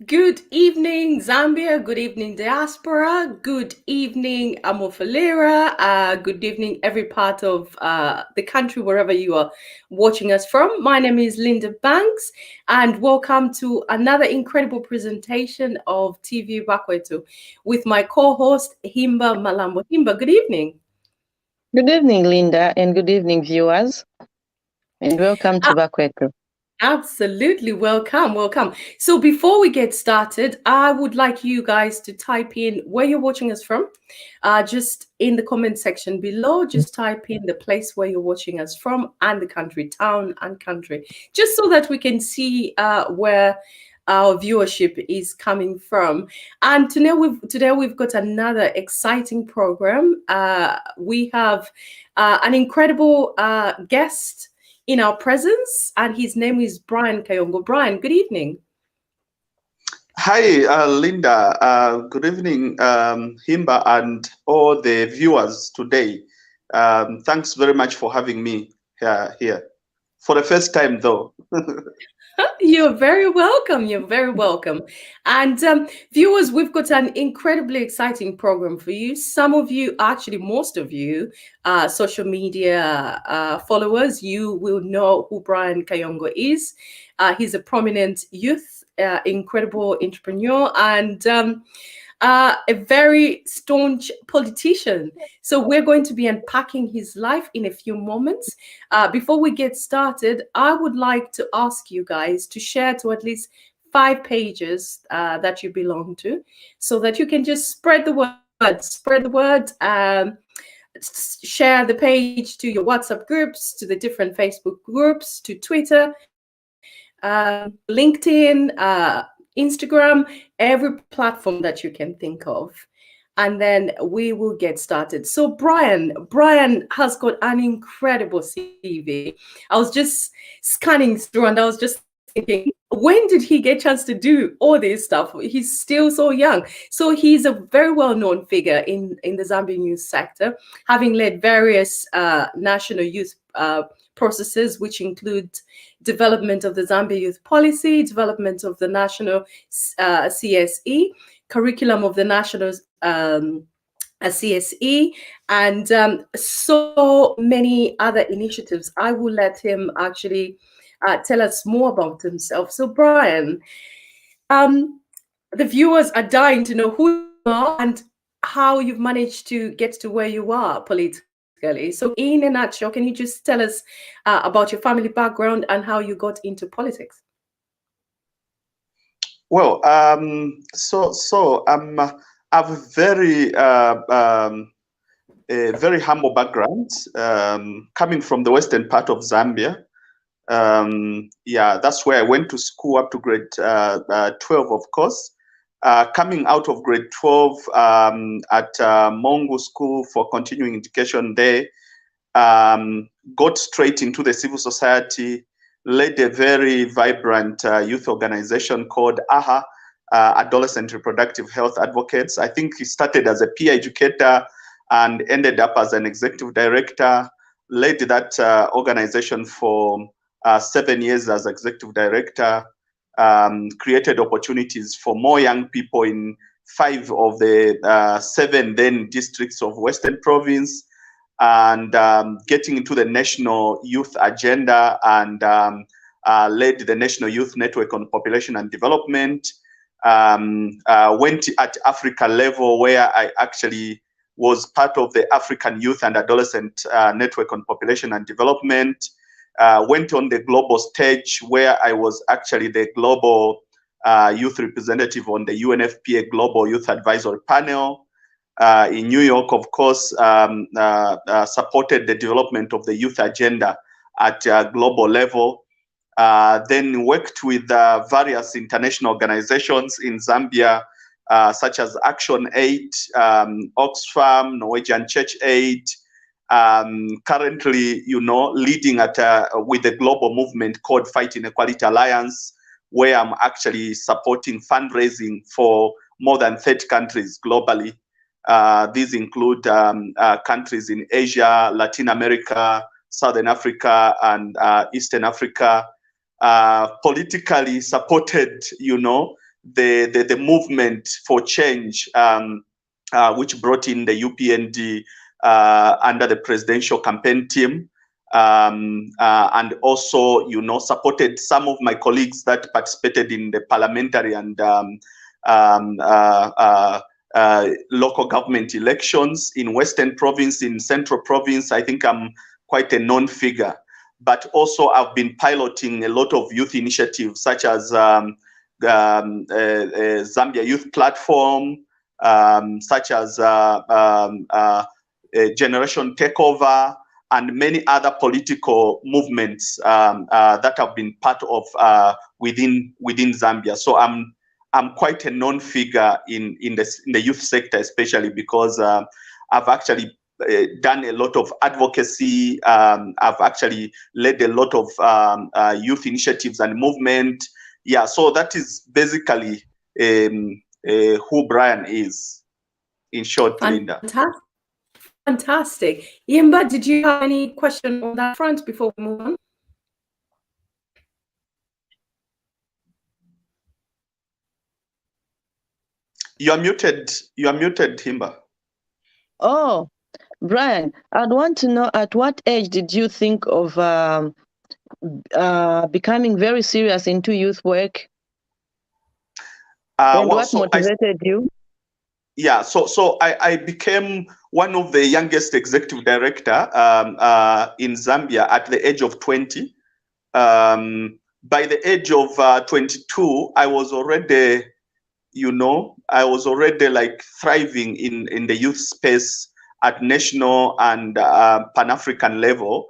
Good evening, Zambia. Good evening, Diaspora. Good evening, Amofalera. Good evening, every part of the country, wherever you are watching us from. My name is Linda Banks, and welcome to another incredible presentation of TVBAKWETU with my co-host, Himba Malambo. Himba, good evening. Good evening, Linda, and good evening, viewers, and welcome to Bakwetu. Absolutely. Welcome. So before we get started, I would like you guys to type in where you're watching us from. Just in the comment section below, just type in the place where you're watching us from and the country, town and country, just so that we can see where our viewership is coming from. And today we've got another exciting program. We have an incredible guest in our presence, and his name is Brian Kayongo. Brian, good evening. Hi, Linda. Good evening, Himba, and all the viewers today. Thanks very much for having me here. For the first time, though. You're very welcome. You're very welcome. And viewers, we've got an incredibly exciting program for you. Some of you, actually most of you, social media followers, you will know who Brian Kayongo is. He's a prominent youth, incredible entrepreneur, and a very staunch politician. So we're going to be unpacking his life in a few moments. Before we get started, I would like to ask you guys to share to at least 5 pages that you belong to, so that you can just spread the word, share the page to your WhatsApp groups, to the different Facebook groups, to Twitter, LinkedIn, Instagram, every platform that you can think of. And then we will get started. So Brian has got an incredible CV. I was just scanning through and I was just thinking, when did he get a chance to do all this stuff? He's still so young. So he's a very well-known figure in the Zambian youth sector, having led various national youth processes, which include development of the Zambia Youth Policy, development of the national CSE, curriculum of the national CSE, and so many other initiatives. I will let him actually tell us more about himself. So Brian, the viewers are dying to know who you are and how you've managed to get to where you are politically. So in a nutshell, can you just tell us about your family background and how you got into politics? Well, I've a very humble background, coming from the western part of Zambia. Yeah, that's where I went to school up to grade 12, of course. Coming out of grade 12 at Mongo School for Continuing Education there, got straight into the civil society, led a very vibrant youth organization called AHA, Adolescent Reproductive Health Advocates. I think he started as a peer educator and ended up as an executive director, led that organization for 7 years as executive director, created opportunities for more young people in 5 of the 7 then districts of Western Province, and getting into the national youth agenda, and led the National Youth Network on Population and Development. Went at Africa level, where I actually was part of the African Youth and Adolescent Network on Population and Development. Went on the global stage, where I was actually the global youth representative on the UNFPA Global Youth Advisory Panel. In New York, of course, supported the development of the youth agenda at a global level. Then worked with various international organizations in Zambia, such as Action Aid, Oxfam, Norwegian Church Aid. Currently, leading with a global movement called Fight Inequality Alliance, where I'm actually supporting fundraising for more than 30 countries globally. These include countries in Asia, Latin America, Southern Africa, and Eastern Africa. Politically supported, the movement for change, which brought in the UPND under the presidential campaign team, and also, supported some of my colleagues that participated in the parliamentary and local government elections in Western Province, in Central Province. I think I'm quite a known figure. But also I've been piloting a lot of youth initiatives, such as Zambia Youth Platform, such as Generation Takeover, and many other political movements that have been part of within Zambia. So I'm quite a known figure in the youth sector, especially because I've actually done a lot of advocacy. I've actually led a lot of youth initiatives and movement. Yeah, so that is basically who Brian is, in short, Linda. Fantastic. Yimba, did you have any question on that front before we move on? You are muted, Himba. Oh, Brian, I'd want to know, at what age did you think of becoming very serious into youth work? And what motivated you? Yeah, so I became one of the youngest executive director in Zambia at the age of 20. By the age of 22, I was already, like thriving in the youth space at national and Pan-African level.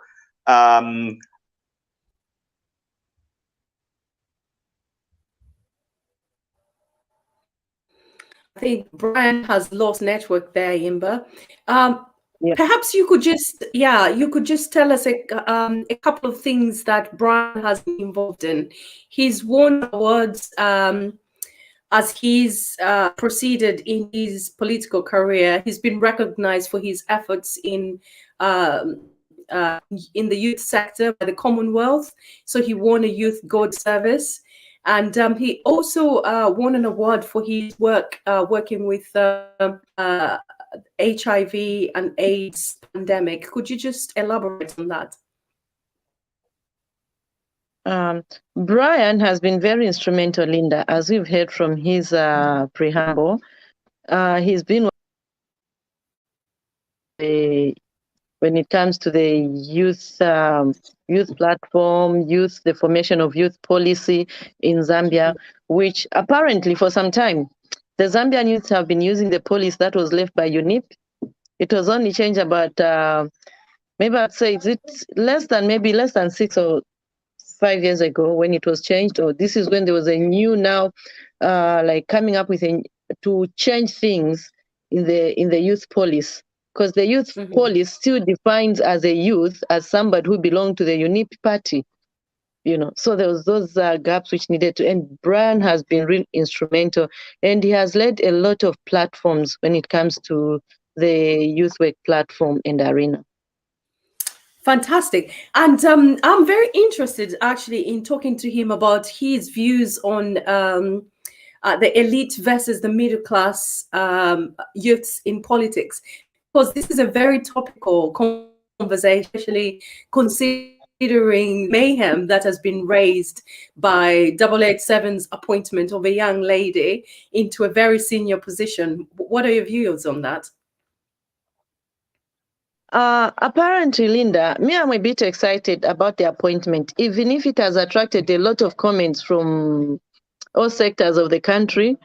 I think Brian has lost network there, Yimba. Perhaps you could just, tell us a couple of things that Brian has been involved in. He's won awards as he's proceeded in his political career. He's been recognized for his efforts in the youth sector by the Commonwealth. So he won a Youth God Service. And he also won an award for his work working with HIV and AIDS pandemic. Could you just elaborate on that? Brian has been very instrumental, Linda, as we've heard from his preamble. He's been when it comes to the youth platform, the formation of youth policy in Zambia, which apparently for some time, the Zambian youth have been using the policy that was left by UNIP. It was only changed about, maybe I'd say it's less than 6 or 5 years ago when it was changed, or this is when there was a new now, like coming up with to change things in the youth policy. Because the youth policy still defines as a youth as somebody who belonged to the UNIP party, So there was those gaps which needed to, and Brian has been really instrumental, and he has led a lot of platforms when it comes to the youth work platform and arena. Fantastic. And I'm very interested actually in talking to him about his views on the elite versus the middle class youths in politics. Because this is a very topical conversation, especially considering mayhem that has been raised by 887's appointment of a young lady into a very senior position. What are your views on that? Apparently, Linda, me, I'm a bit excited about the appointment, even if it has attracted a lot of comments from all sectors of the country.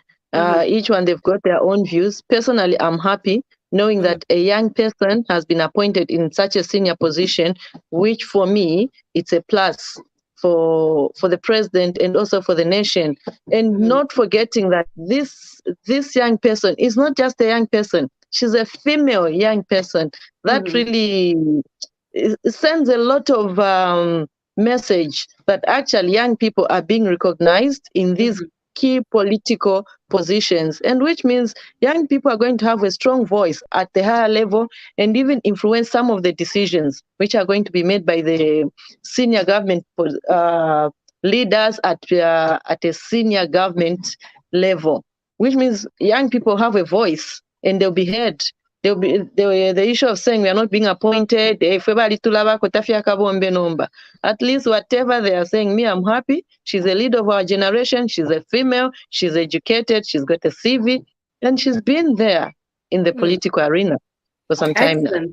Each one, they've got their own views. Personally, I'm happy knowing that a young person has been appointed in such a senior position, which for me, it's a plus for the president and also for the nation. And not forgetting that this young person is not just a young person. She's a female young person. That really sends a lot of message that actually young people are being recognized in these key political positions, and which means young people are going to have a strong voice at the higher level and even influence some of the decisions which are going to be made by the senior government leaders at a senior government level, which means young people have a voice and they'll be heard. The issue of saying we are not being appointed, at least whatever they are saying, me, I'm happy. She's a leader of our generation. She's a female. She's educated. She's got a CV. And she's been there in the political arena for some time now.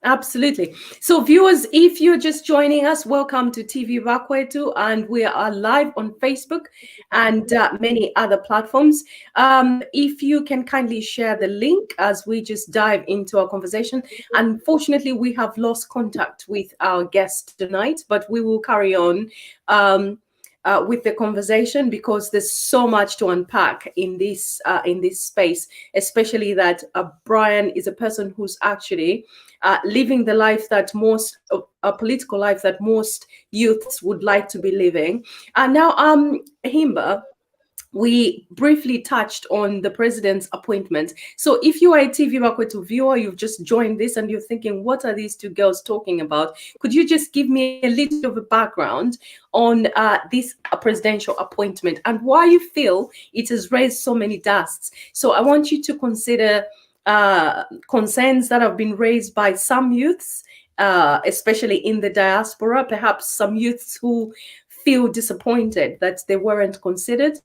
Absolutely. So viewers, if you're just joining us, welcome to TVBAKWETU, and we are live on Facebook and many other platforms. If you can kindly share the link as we just dive into our conversation. Unfortunately, we have lost contact with our guest tonight, but we will carry on with the conversation because there's so much to unpack in this space, especially that Brian is a person who's actually living the life that a political life that most youths would like to be living. And now, Himba, we briefly touched on the president's appointment. So if you are a TVBAKWETU viewer, you've just joined this and you're thinking, what are these two girls talking about? Could you just give me a little of a background on this presidential appointment and why you feel it has raised so many dusts? So I want you to consider concerns that have been raised by some youths, especially in the diaspora, perhaps some youths who feel disappointed that they weren't considered,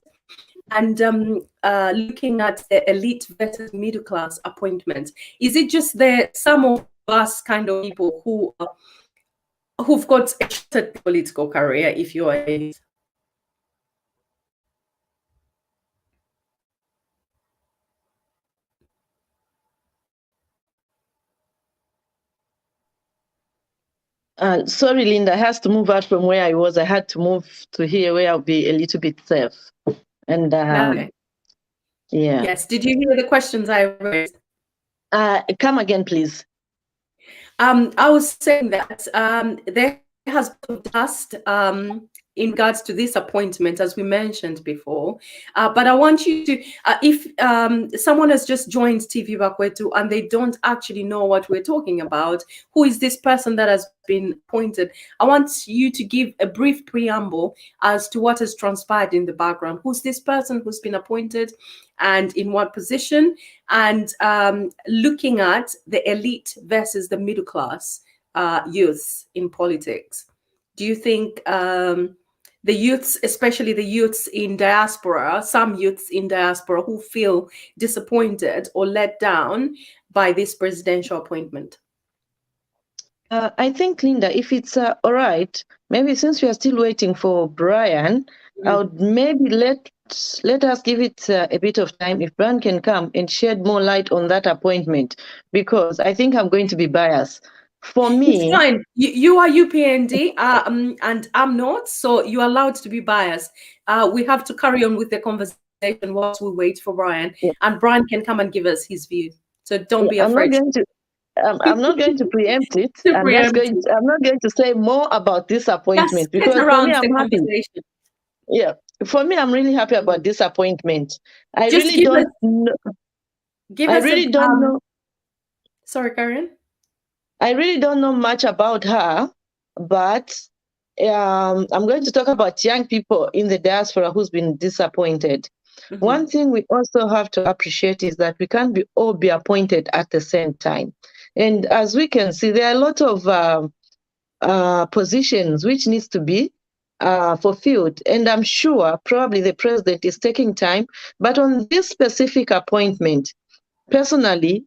and looking at the elite versus middle class appointments. Is it just some of us kind of people who've got a shorter political career, if you are a sorry, Linda, I had to move out from where I was. I had to move to here where I'll be a little bit safe. And okay. Yeah. Yes. Did you hear the questions I raised? Come again, please. I was saying that there has been dust in regards to this appointment, as we mentioned before. But I want you to, if someone has just joined TVBAKWETU and they don't actually know what we're talking about, who is this person that has been appointed? I want you to give a brief preamble as to what has transpired in the background. Who's this person who's been appointed and in what position? And looking at the elite versus the middle class youths in politics. Do you think the youths, especially the youths in diaspora, some youths in diaspora who feel disappointed or let down by this presidential appointment? I think, Linda, if it's all right, maybe since we are still waiting for Brian, I would maybe let us give it a bit of time. If Brian can come and shed more light on that appointment, because I think I'm going to be biased. For me, it's fine. You are UPND and I'm not, so you're allowed to be biased. We have to carry on with the conversation whilst we wait for Brian, and Brian can come and give us his view. So don't be afraid. I'm not going to preempt it. I'm not going to say more about this appointment because for me, I'm happy. Yeah, for me, I'm really happy about this appointment. I really don't know. Sorry, Karen. I really don't know much about her, but I'm going to talk about young people in the diaspora who's been disappointed. One thing we also have to appreciate is that we can't all be appointed at the same time. And as we can see, there are a lot of positions which needs to be fulfilled. And I'm sure probably the president is taking time. But on this specific appointment, personally,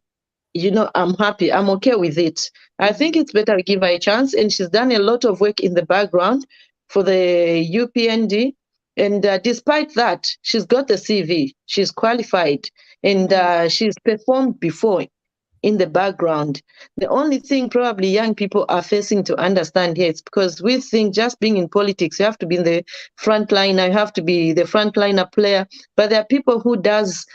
I'm happy. I'm okay with it. I think it's better we give her a chance. And she's done a lot of work in the background for the UPND. And despite that, she's got the CV. She's qualified. And she's performed before in the background. The only thing probably young people are facing to understand here is because we think just being in politics, you have to be in the front line, you have to be the frontliner player. But there are people who does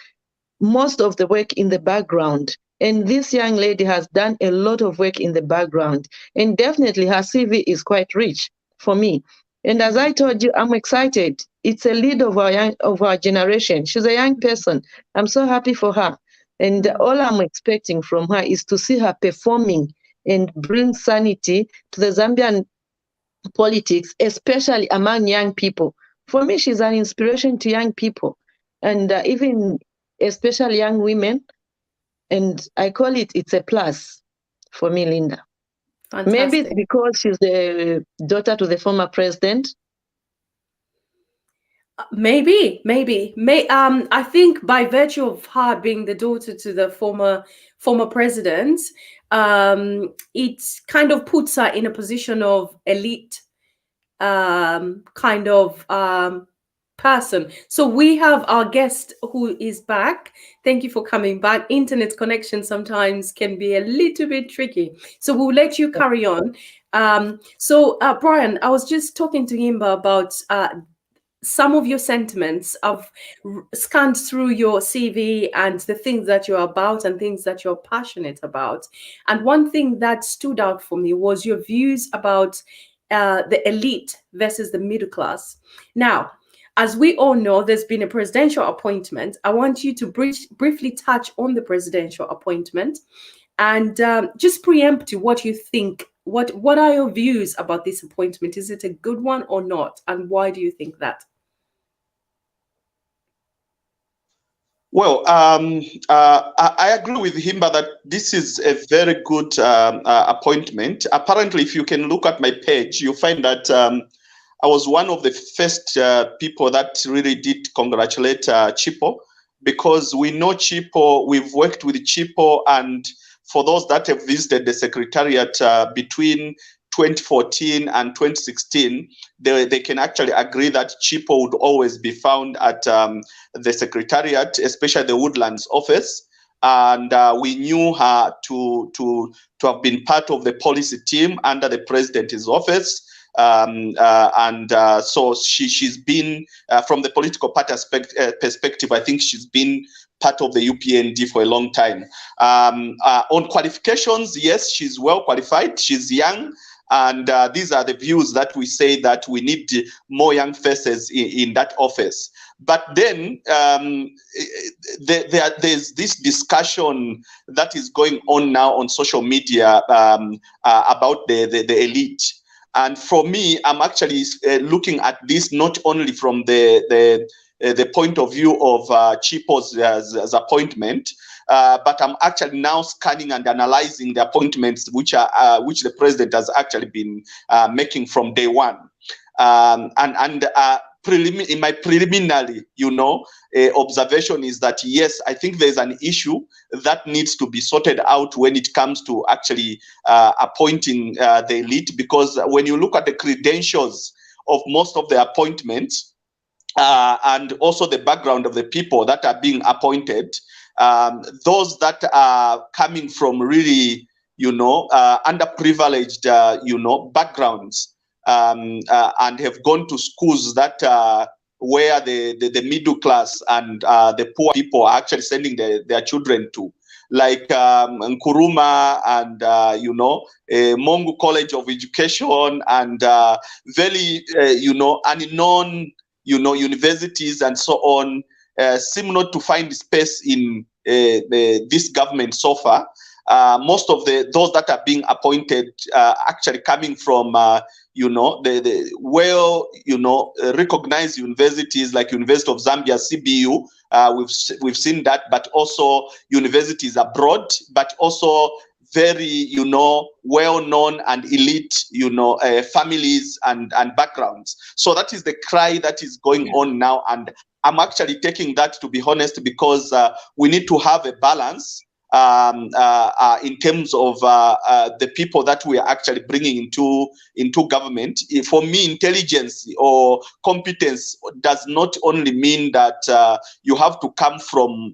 most of the work in the background. And this young lady has done a lot of work in the background. And definitely her CV is quite rich for me. And as I told you, I'm excited. It's a lead of our generation. She's a young person. I'm so happy for her. And all I'm expecting from her is to see her performing and bring sanity to the Zambian politics, especially among young people. For me, she's an inspiration to young people. and even especially young women. And I call it's a plus for me, Linda. Fantastic. Maybe it's because she's the daughter to the former president. Maybe. I think by virtue of her being the daughter to the former president, it kind of puts her in a position of elite kind of person. So we have our guest who is back. Thank you for coming back. Internet connection sometimes can be a little bit tricky, so we'll let you carry on. So Brian, I was just talking to him about some of your sentiments. I've scanned through your CV and the things that you're about and things that you're passionate about. And one thing that stood out for me was your views about the elite versus the middle class. Now, as we all know, there's been a presidential appointment. I want you to briefly touch on the presidential appointment and just preempt what you think. What are your views about this appointment? Is it a good one or not? And why do you think that? Well, I agree with Himba that this is a very good appointment. Apparently, if you can look at my page, you'll find that I was one of the first people that really did congratulate Chipo, because we know Chipo, we've worked with Chipo, and for those that have visited the Secretariat between 2014 and 2016, they can actually agree that Chipo would always be found at the Secretariat, especially the Woodlands office. And we knew her to have been part of the policy team under the President's office. So she's been, from the political party perspective, I think she's been part of the UPND for a long time. On qualifications, yes, she's well qualified. She's young. And these are the views that we say that we need more young faces in that office. But then there's this discussion that is going on now on social media about the elite. And for me, I'm actually looking at this not only from the point of view of Chipo's appointment, but I'm actually now scanning and analyzing the appointments which the president has actually been making from day one. In my preliminary, observation is that yes, I think there's an issue that needs to be sorted out when it comes to actually appointing the elite, because when you look at the credentials of most of the appointments and also the background of the people that are being appointed, those that are coming from really, underprivileged, backgrounds, and have gone to schools that where the middle class and the poor people are actually sending their children to, like Nkuruma and Mongu College of Education and very unknown universities and so on, seem not to find space in this government so far. Most of those that are being appointed actually coming from the recognized universities like University of Zambia, CBU. We've seen that, but also universities abroad, but also very well-known and elite families and backgrounds. So that is the cry that is going on now, and I'm actually taking that, to be honest, because we need to have a balance in terms of the people that we are actually bringing into government. For me, intelligence or competence does not only mean that you have to come from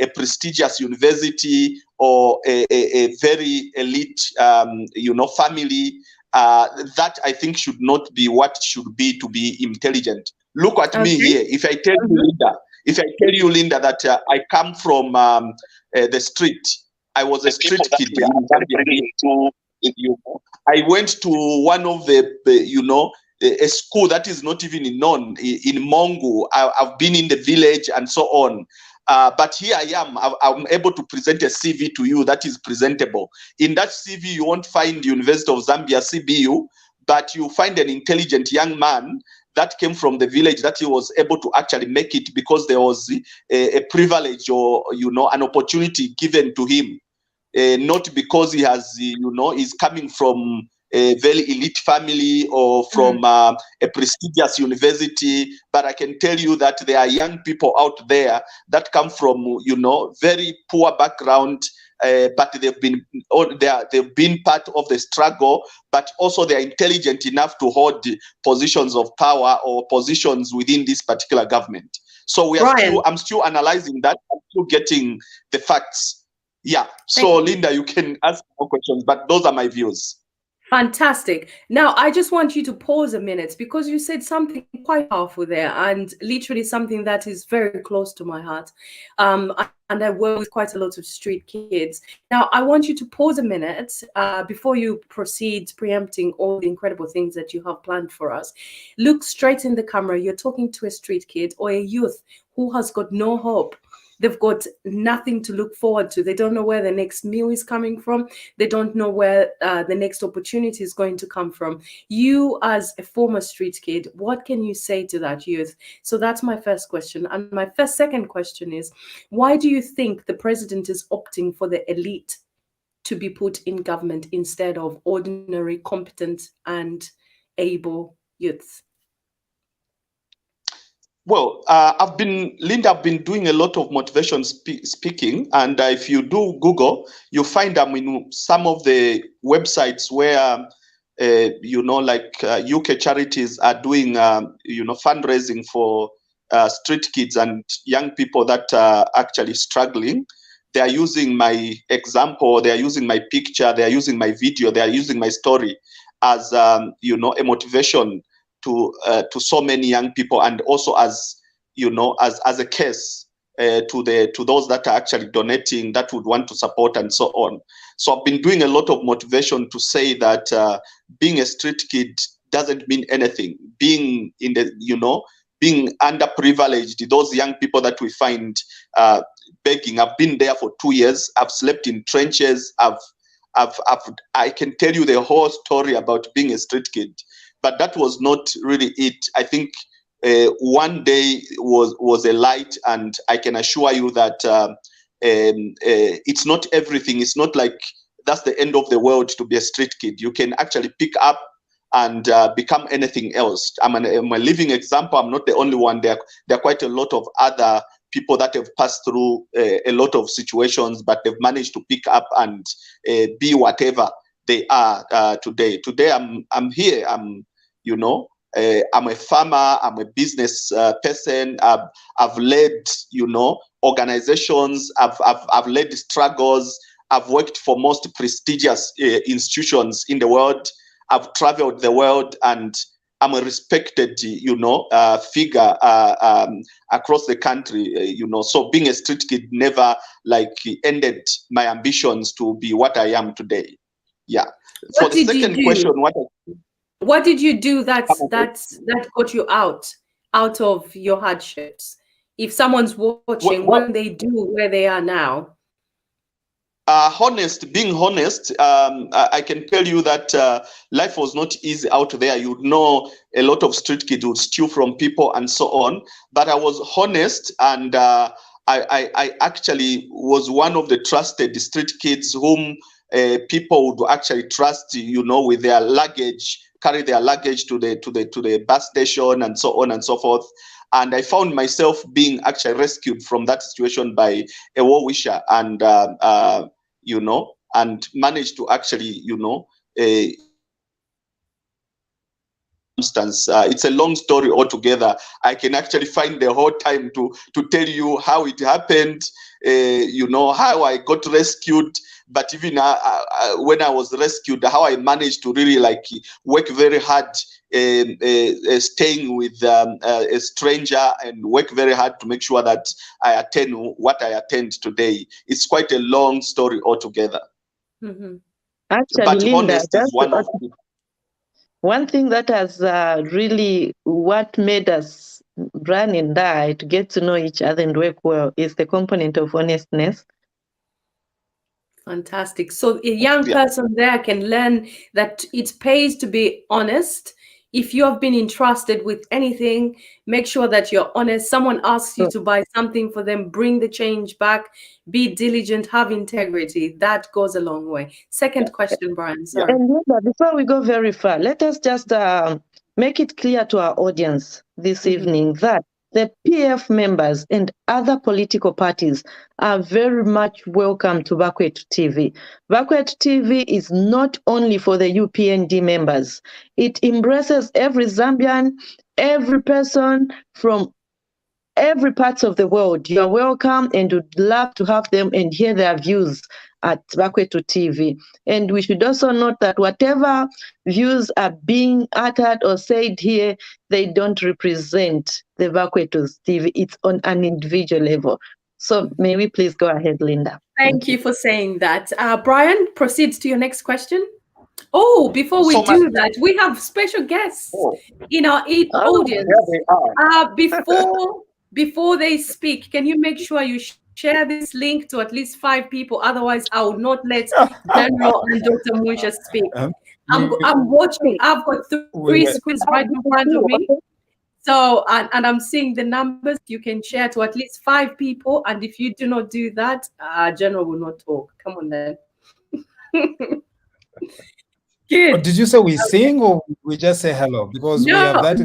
a prestigious university or a very elite family. That I think should not be what should be to be intelligent. Look at me here. If I tell you, Linda, that I come from the street, I was a street kid. I went to one of a school that is not even known in Mongu. I've been in the village and so on. But here I am. I'm able to present a CV to you that is presentable. In that CV, you won't find University of Zambia, CBU, but you find an intelligent young man that came from the village, that he was able to actually make it because there was a privilege or, an opportunity given to him. Not because he has, is coming from a very elite family or from a prestigious university. But I can tell you that there are young people out there that come from, very poor background, but they've been part of the struggle, but also they're intelligent enough to hold positions of power or positions within this particular government. So I'm still analyzing that. I'm still getting the facts. Yeah. So Linda, you can ask more questions, but those are my views. Fantastic. Now, I just want you to pause a minute because you said something quite powerful there, and literally something that is very close to my heart. And I work with quite a lot of street kids. Now, I want you to pause a minute before you proceed preempting all the incredible things that you have planned for us. Look straight in the camera. You're talking to a street kid or a youth who has got no hope. They've got nothing to look forward to. They don't know where the next meal is coming from. They don't know where the next opportunity is going to come from. You, as a former street kid, what can you say to that youth? So that's my first question. And my second question is, why do you think the president is opting for the elite to be put in government instead of ordinary, competent, and able youths? Well, I've been doing a lot of motivation speaking, and if you do Google, you'll find them in some of the websites where, UK charities are doing, fundraising for street kids and young people that are actually struggling. They are using my example, they are using my picture, they are using my video, they are using my story as, a motivation to so many young people, and also as as a case to those that are actually donating, that would want to support and so on. So I've been doing a lot of motivation to say that being a street kid doesn't mean anything. Being in the being underprivileged, those young people that we find begging. I've been there for 2 years. I've slept in trenches. I can tell you the whole story about being a street kid. But that was not really it. I think one day was a light, and I can assure you that it's not everything. It's not like that's the end of the world to be a street kid. You can actually pick up and become anything else. I'm a living example. I'm not the only one. There are quite a lot of other people that have passed through a lot of situations, but they've managed to pick up and be whatever they are today. Today, I'm here. I'm a farmer. I'm a business person. I've led, organizations. I've led struggles. I've worked for most prestigious institutions in the world. I've traveled the world, and I'm a respected, figure across the country. So being a street kid never ended my ambitions to be what I am today. Yeah. For the second question, what did you do that got you out of your hardships? If someone's watching, what they do where they are now? Being honest, I can tell you that life was not easy out there. You know, a lot of street kids would steal from people and so on. But I was honest, and I actually was one of the trusted street kids whom people would actually trust, with their luggage, carry their luggage to the bus station and so on and so forth. And I found myself being actually rescued from that situation by a well-wisher, and and managed to actually, it's a long story altogether. I can actually find the whole time to tell you how it happened, how I got rescued. But even when I was rescued, how I managed to really work very hard, staying with a stranger, and work very hard to make sure that I attain what I attend today. It's quite a long story altogether. Mm-hmm. Actually, but Linda, honest is one of the... One thing that has really what made us run and die to get to know each other and work well is the component of honestness. Fantastic. So a young person there can learn that it pays to be honest, if you have been entrusted with anything, make sure that you're honest. Someone asks you to buy something for them, bring the change back, be diligent, have integrity. That goes a long way. Second question, Brian. Sorry. And before we go very far, let us just make it clear to our audience this evening that the PF members and other political parties are very much welcome to BAKWETU TV. BAKWETU TV is not only for the UPND members. It embraces every Zambian, every person from every part of the world. You are welcome, and would love to have them and hear their views at BAKWETU TV. And we should also note that whatever views are being uttered or said here, they don't represent the BAKWETU TV. It's on an individual level. So may we please go ahead, Linda. Thank you for saying that. Brian, proceed to your next question. Oh, before we do that, we have special guests in our audience. Before they speak, can you make sure you share this link to at least 5 people? Otherwise, I will not let General and Dr. Munsha speak. I'm watching. I've got 3 screens right in front of me. So, and I'm seeing the numbers. You can share to at least 5 people. And if you do not do that, General will not talk. Come on then. Good. Did you say we sing or we just say hello? Because we have that.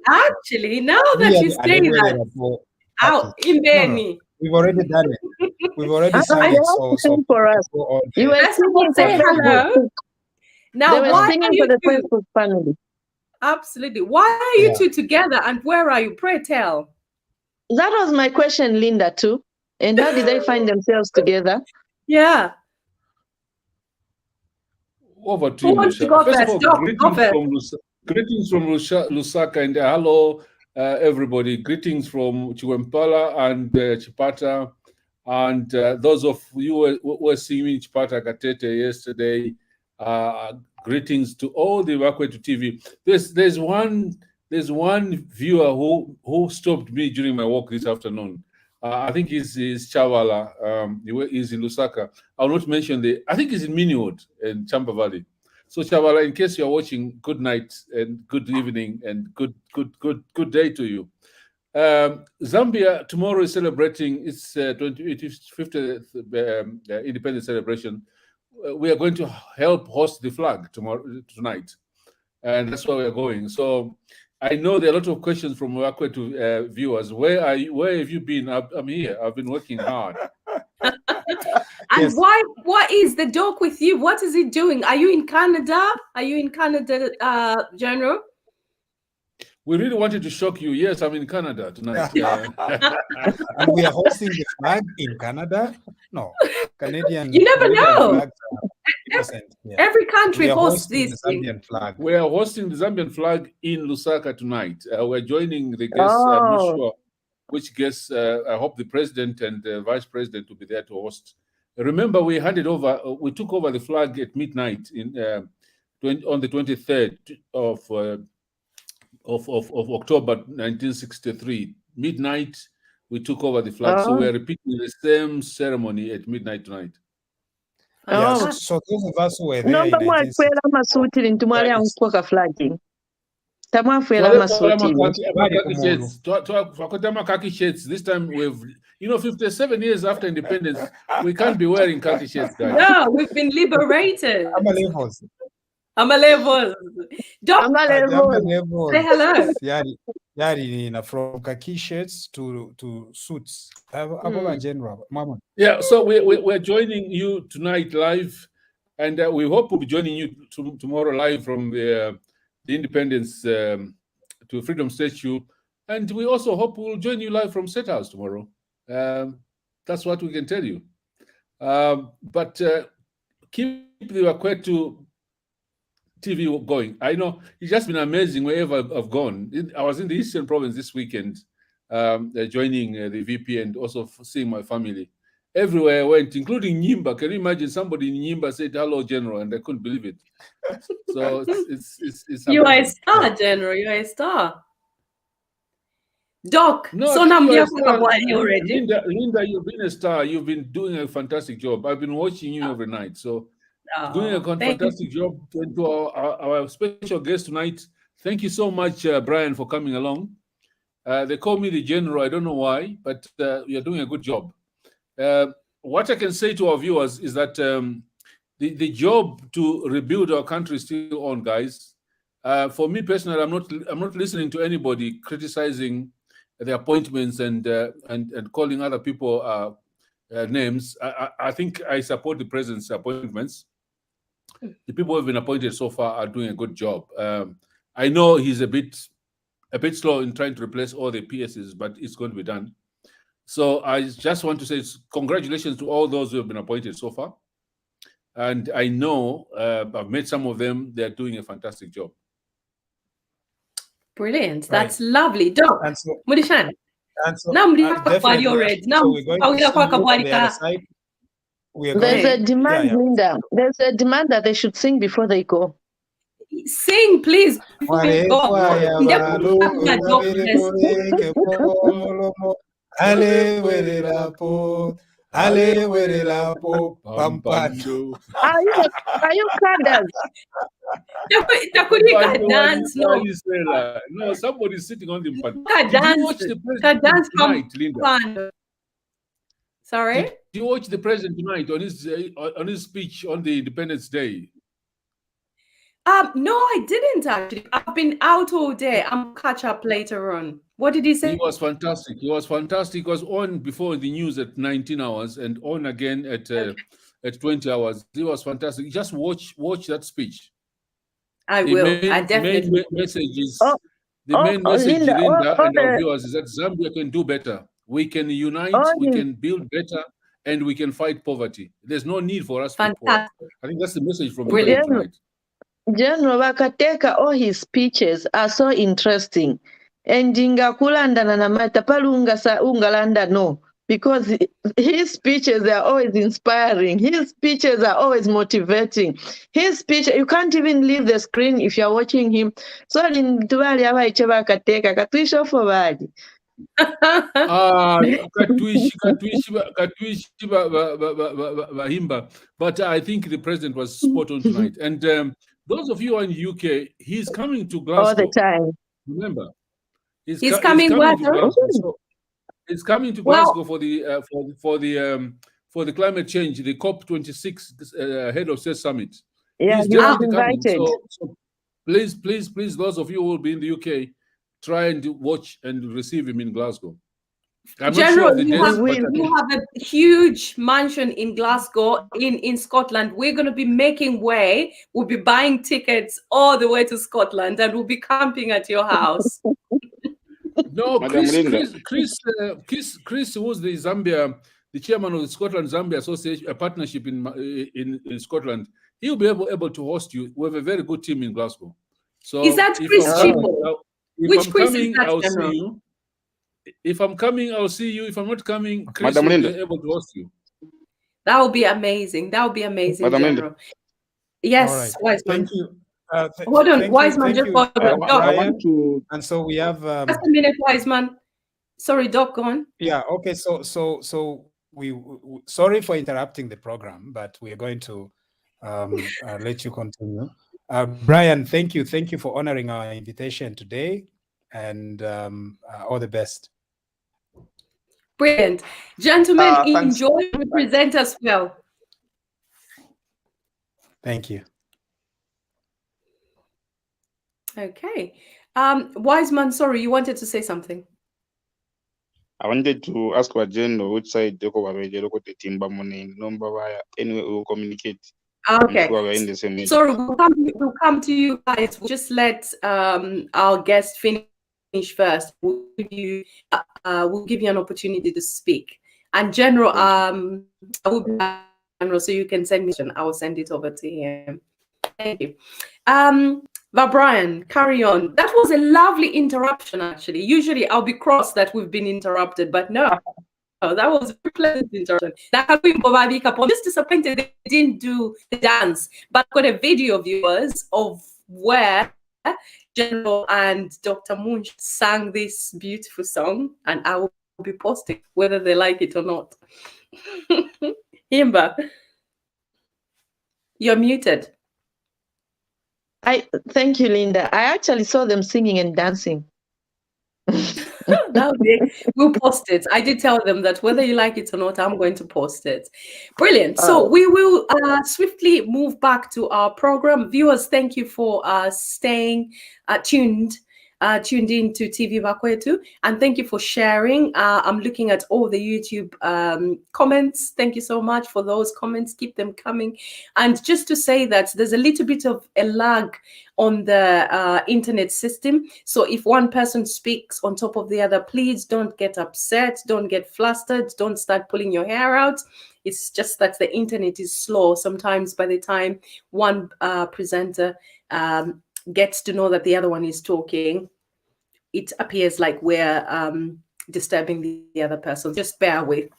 Actually, now that you say that, out in Benny. We've already done it. We've already sung it. So for us. You were singing say hello. Now, they were singing for the Facebook family. Absolutely. Why are you two together, and where are you? Pray tell. That was my question, Linda, too. And how did they find themselves together? Yeah. Over to you, Lucia. First of all, greetings from Lusaka, and hello, everybody. Greetings from Chiwempala and Chipata, and those of you who were seeing me in Chipata Katete yesterday. Greetings to all the BAKWETU TV. There's one viewer who stopped me during my walk this afternoon. I think he's Chavala. He's in Lusaka. I'll not mention I think he's in Miniwood in Chamba Valley. So Chavala, in case you're watching, good night and good evening and good day to you. Zambia tomorrow is celebrating its 50th independence celebration. We are going to help host the flag tonight, and that's where we are going. So I know there are a lot of questions from BAKWETU viewers. Where have you been? I'm here. I've been working hard. And what is the doc with you? What is he doing? Are you in Canada? Are you in Canada, General? We really wanted to shock you. Yes, I'm in Canada tonight. And we are hosting the flag in Canada? No. Canadian. You never know. Every country hosts this Zambian flag. We are hosting the Zambian flag in Lusaka tonight. We're joining the guests. I'm not sure which guests. I hope the president and the vice president will be there to host. Remember, we took over the flag at midnight on the 23rd of October 1963. Midnight, we took over the flag. So we are repeating the same ceremony at midnight tonight. So those of us who were there in 1963. This time we've 57 years after independence, we can't be wearing khaki shirts, guys. No, we've been liberated. Amalevos. Say hello. From khaki shirts to suits. General. Yeah, so we're joining you tonight live, and we hope we'll be joining you tomorrow live from the Independence to Freedom Statue, and we also hope we'll join you live from State House tomorrow. That's what we can tell you. But keep the BAKWETU TV going. I know it's just been amazing wherever I've gone. I was in the Eastern Province this weekend, joining the VP and also seeing my family. Everywhere I went, including Nyimba. Can you imagine somebody in Nyimba said, "Hello, General," and I couldn't believe it. So it's you are a star, General. You are a star. Doc, no, so already. Linda, you've been a star. You've been doing a fantastic job. I've been watching you every night. So doing a fantastic job. To our special guest tonight, Thank you so much, Brian, for coming along. They call me the general. I don't know why, but you're doing a good job. What I can say to our viewers is that the job to rebuild our country is still on, guys. For me personally, I'm not listening to anybody criticizing the appointments and calling other people names. I think I support the president's appointments. The people who have been appointed so far are doing a good job. I know he's a bit slow in trying to replace all the PSs, but it's going to be done. So I just want to say congratulations to all those who have been appointed so far. And I know I've met some of them. They're doing a fantastic job. Brilliant. That's lovely. Doc, Mudishan. Now we're going to see on the other side. There's a demand, Linda. There's a demand that they should sing before they go. Sing, please. Are you cadres? Dance, no. No, somebody's sitting on the Did you watch the president tonight, Linda? Sorry? Did you watch the president tonight on his speech on the Independence Day? No, I didn't actually. I've been out all day. I'll catch up later on. What did he say? He was fantastic. He was fantastic. He was on before the news at 19 hours and on again at 20 hours. He was fantastic. Just watch that speech. I will. I definitely. The main message is Linda, and our viewers is that Zambia can do better. We can unite, we can build better, and we can fight poverty. There's no need for us to be poor. I think that's the message from the tonight. General Wakateka, all his speeches are so interesting. And Jingakulandana na Matapalunga sa Ungalanda no. Because his speeches are always inspiring. His speeches are always motivating. His speech, you can't even leave the screen if you're watching him. So in Tuali Awaicheva Kateka, Katwisho for Badi. But I think the president was spot on tonight. And those of you in the UK, he's coming to Glasgow all the time. Remember, he's coming to Glasgow. So he's coming to Glasgow for the climate change, the COP26 head of state summit. Yeah, he's definitely coming. So please, those of you who will be in the UK, try and watch and receive him in Glasgow. General, you have a huge mansion in Glasgow, in Scotland. We're going to be making way. We'll be buying tickets all the way to Scotland, and we'll be camping at your house. No, Chris, who's the chairman of the Scotland Zambia Association, a partnership in Scotland, he'll be able to host you. We have a very good team in Glasgow. So is that Chris Chipo? Which Chris is that, I'll see you. If I'm coming, I'll see you. If I'm not coming, Chris will be able to host you. That would be amazing. That would be amazing, General. Yes, right. Wiseman. Thank you. Hold on, Wiseman, just hold on. I want to, and so we have just a minute, Wiseman. Sorry, Doc, go on. Yeah, okay. So we sorry for interrupting the program, but we are going to let you continue. Brian, thank you for honoring our invitation today, and all the best. Brilliant. Gentlemen, enjoy the presenters well. Thank you. Okay. Wiseman, sorry, you wanted to say something. I wanted to ask what General which side they go away, look at the timber money number anyway we will communicate. Okay. We're in the same sorry, we'll come to you guys. We'll just let our guest finish first. We'll give you an opportunity to speak. And General, I will be General, so you can send me. I will send it over to him. Thank you. But Brian, carry on. That was a lovely interruption, actually. Usually I'll be cross that we've been interrupted, but no. That was a pleasant interruption. I'm just disappointed they didn't do the dance, but I've got a video of yours of where General and Dr. Munch sang this beautiful song, and I will be posting whether they like it or not. Himba, you're muted. Thank you, Linda. I actually saw them singing and dancing. We'll post it. I did tell them that whether you like it or not, I'm going to post it. Brilliant. So we will swiftly move back to our program. Viewers, thank you for staying tuned in to TVBAKWETU, and thank you for sharing. I'm looking at all the YouTube comments. Thank you so much for those comments. Keep them coming. And just to say that there's a little bit of a lag on the internet system. So if one person speaks on top of the other, please don't get upset, don't get flustered, don't start pulling your hair out. It's just that the internet is slow. Sometimes by the time one presenter gets to know that the other one is talking, it appears like we're disturbing the other person. Just bear with.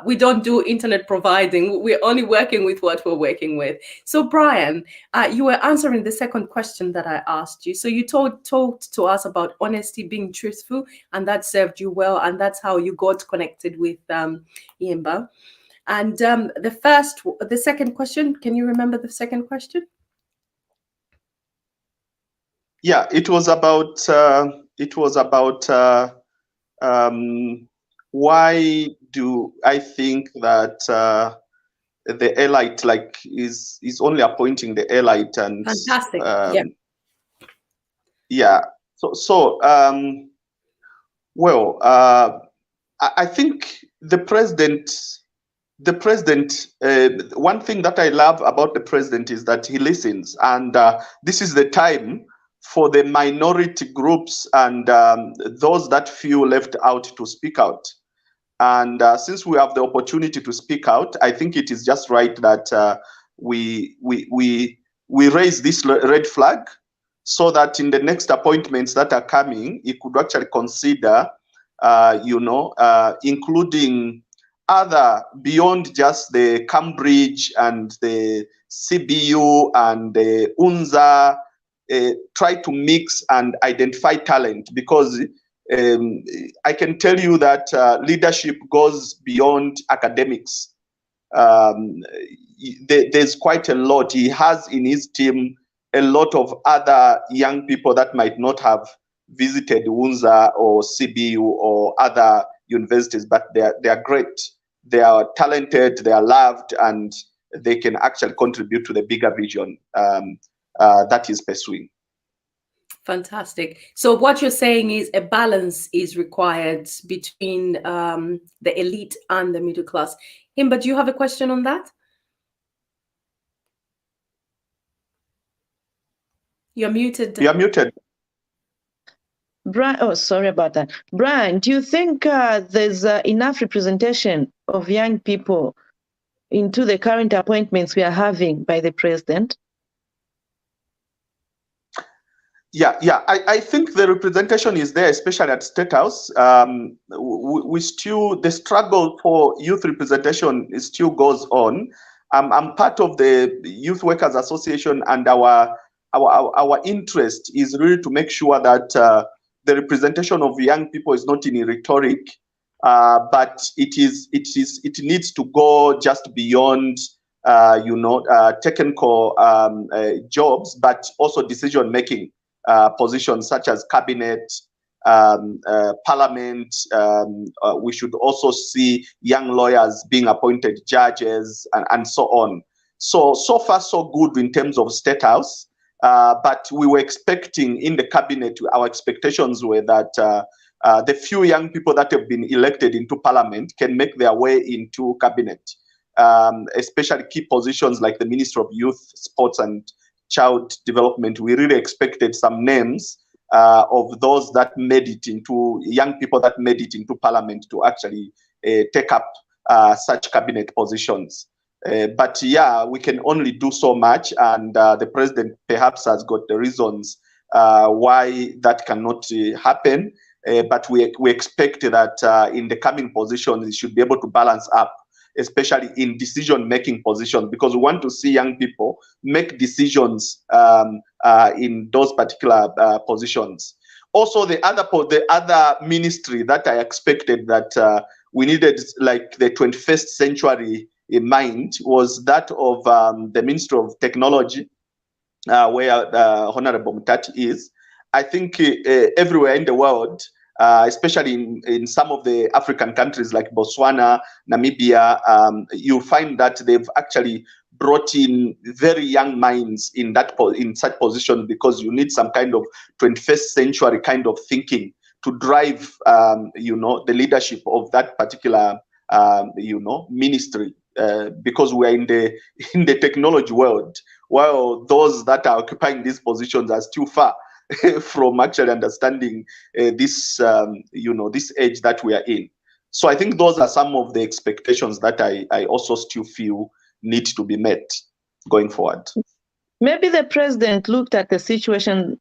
We don't do internet providing. We're only working with what we're working with. So Brian, you were answering the second question that I asked you. So you talked to us about honesty, being truthful, and that served you well. And that's how you got connected with Yimba. And the second question, can you remember the second question? Yeah, it was about why do I think that the elite is only appointing the elite, and fantastic. Yeah. So well, I think the president. One thing that I love about the president is that he listens, and this is the time for the minority groups and those that feel left out to speak out. And since we have the opportunity to speak out, I think it is just right that we raise this red flag, so that in the next appointments that are coming, he could actually consider, including other beyond just the Cambridge and the CBU and the UNZA, try to mix and identify talent, because I can tell you that leadership goes beyond academics. There's quite a lot. He has in his team a lot of other young people that might not have visited UNZA or CBU or other universities, but they are great. They are talented, they are loved, and they can actually contribute to the bigger vision that he's pursuing. Fantastic. So what you're saying is a balance is required between the elite and the middle class. Himba, do you have a question on that? You're muted. You're muted. Brian, oh, sorry about that. Brian, do you think there's enough representation of young people into the current appointments we are having by the president? Yeah. I think the representation is there, especially at State House. We still, the struggle for youth representation still goes on. I'm part of the Youth Workers Association, and our interest is really to make sure that the representation of young people is not in rhetoric, but it needs to go just beyond technical jobs, but also decision making positions such as cabinet, parliament. We should also see young lawyers being appointed judges, and so on. So far so good in terms of State House. But we were expecting in the cabinet, our expectations were that the few young people that have been elected into parliament can make their way into cabinet, especially key positions like the Minister of Youth, Sports and Child Development. We really expected some names of those that made it into, young people that made it into parliament to actually take up such cabinet positions. But yeah, we can only do so much, and the president perhaps has got the reasons why that cannot happen. But we expect that in the coming positions, he should be able to balance up, especially in decision-making positions, because we want to see young people make decisions in those particular positions. Also, the other ministry that I expected that we needed, like the 21st century in mind, was that of the Minister of Technology. where Honorable Mutati is. I think everywhere in the world, especially in some of the African countries like Botswana, Namibia, you'll find that they've actually brought in very young minds in such positions, because you need some kind of 21st century kind of thinking to drive, the leadership of that particular, ministry, because we are in the technology world, while those that are occupying these positions are still far from actually understanding this age that we are in. So I think those are some of the expectations that I also still feel need to be met going forward. Maybe the president looked at the situation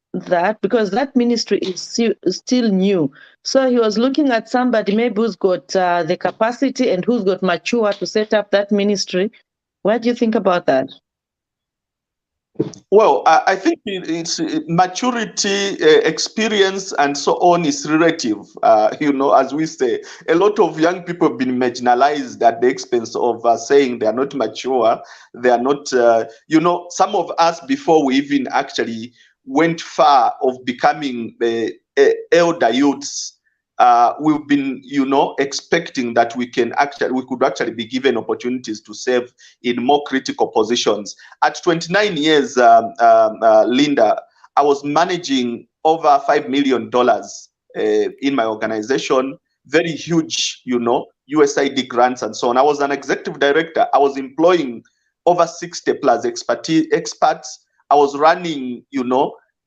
because that ministry is still new. So he was looking at somebody maybe who's got the capacity and who's got mature to set up that ministry. What do you think about that? Well, I think it's maturity, experience, and so on is relative. As we say, a lot of young people have been marginalized at the expense of saying they are not mature. They are not, some of us, before we even actually went far of becoming elder youths, we've been, expecting that we could actually be given opportunities to serve in more critical positions. At 29 years, Linda, I was managing over $5 million in my organization, very huge, USAID grants and so on. I was an executive director. I was employing over 60 plus experts. I was running,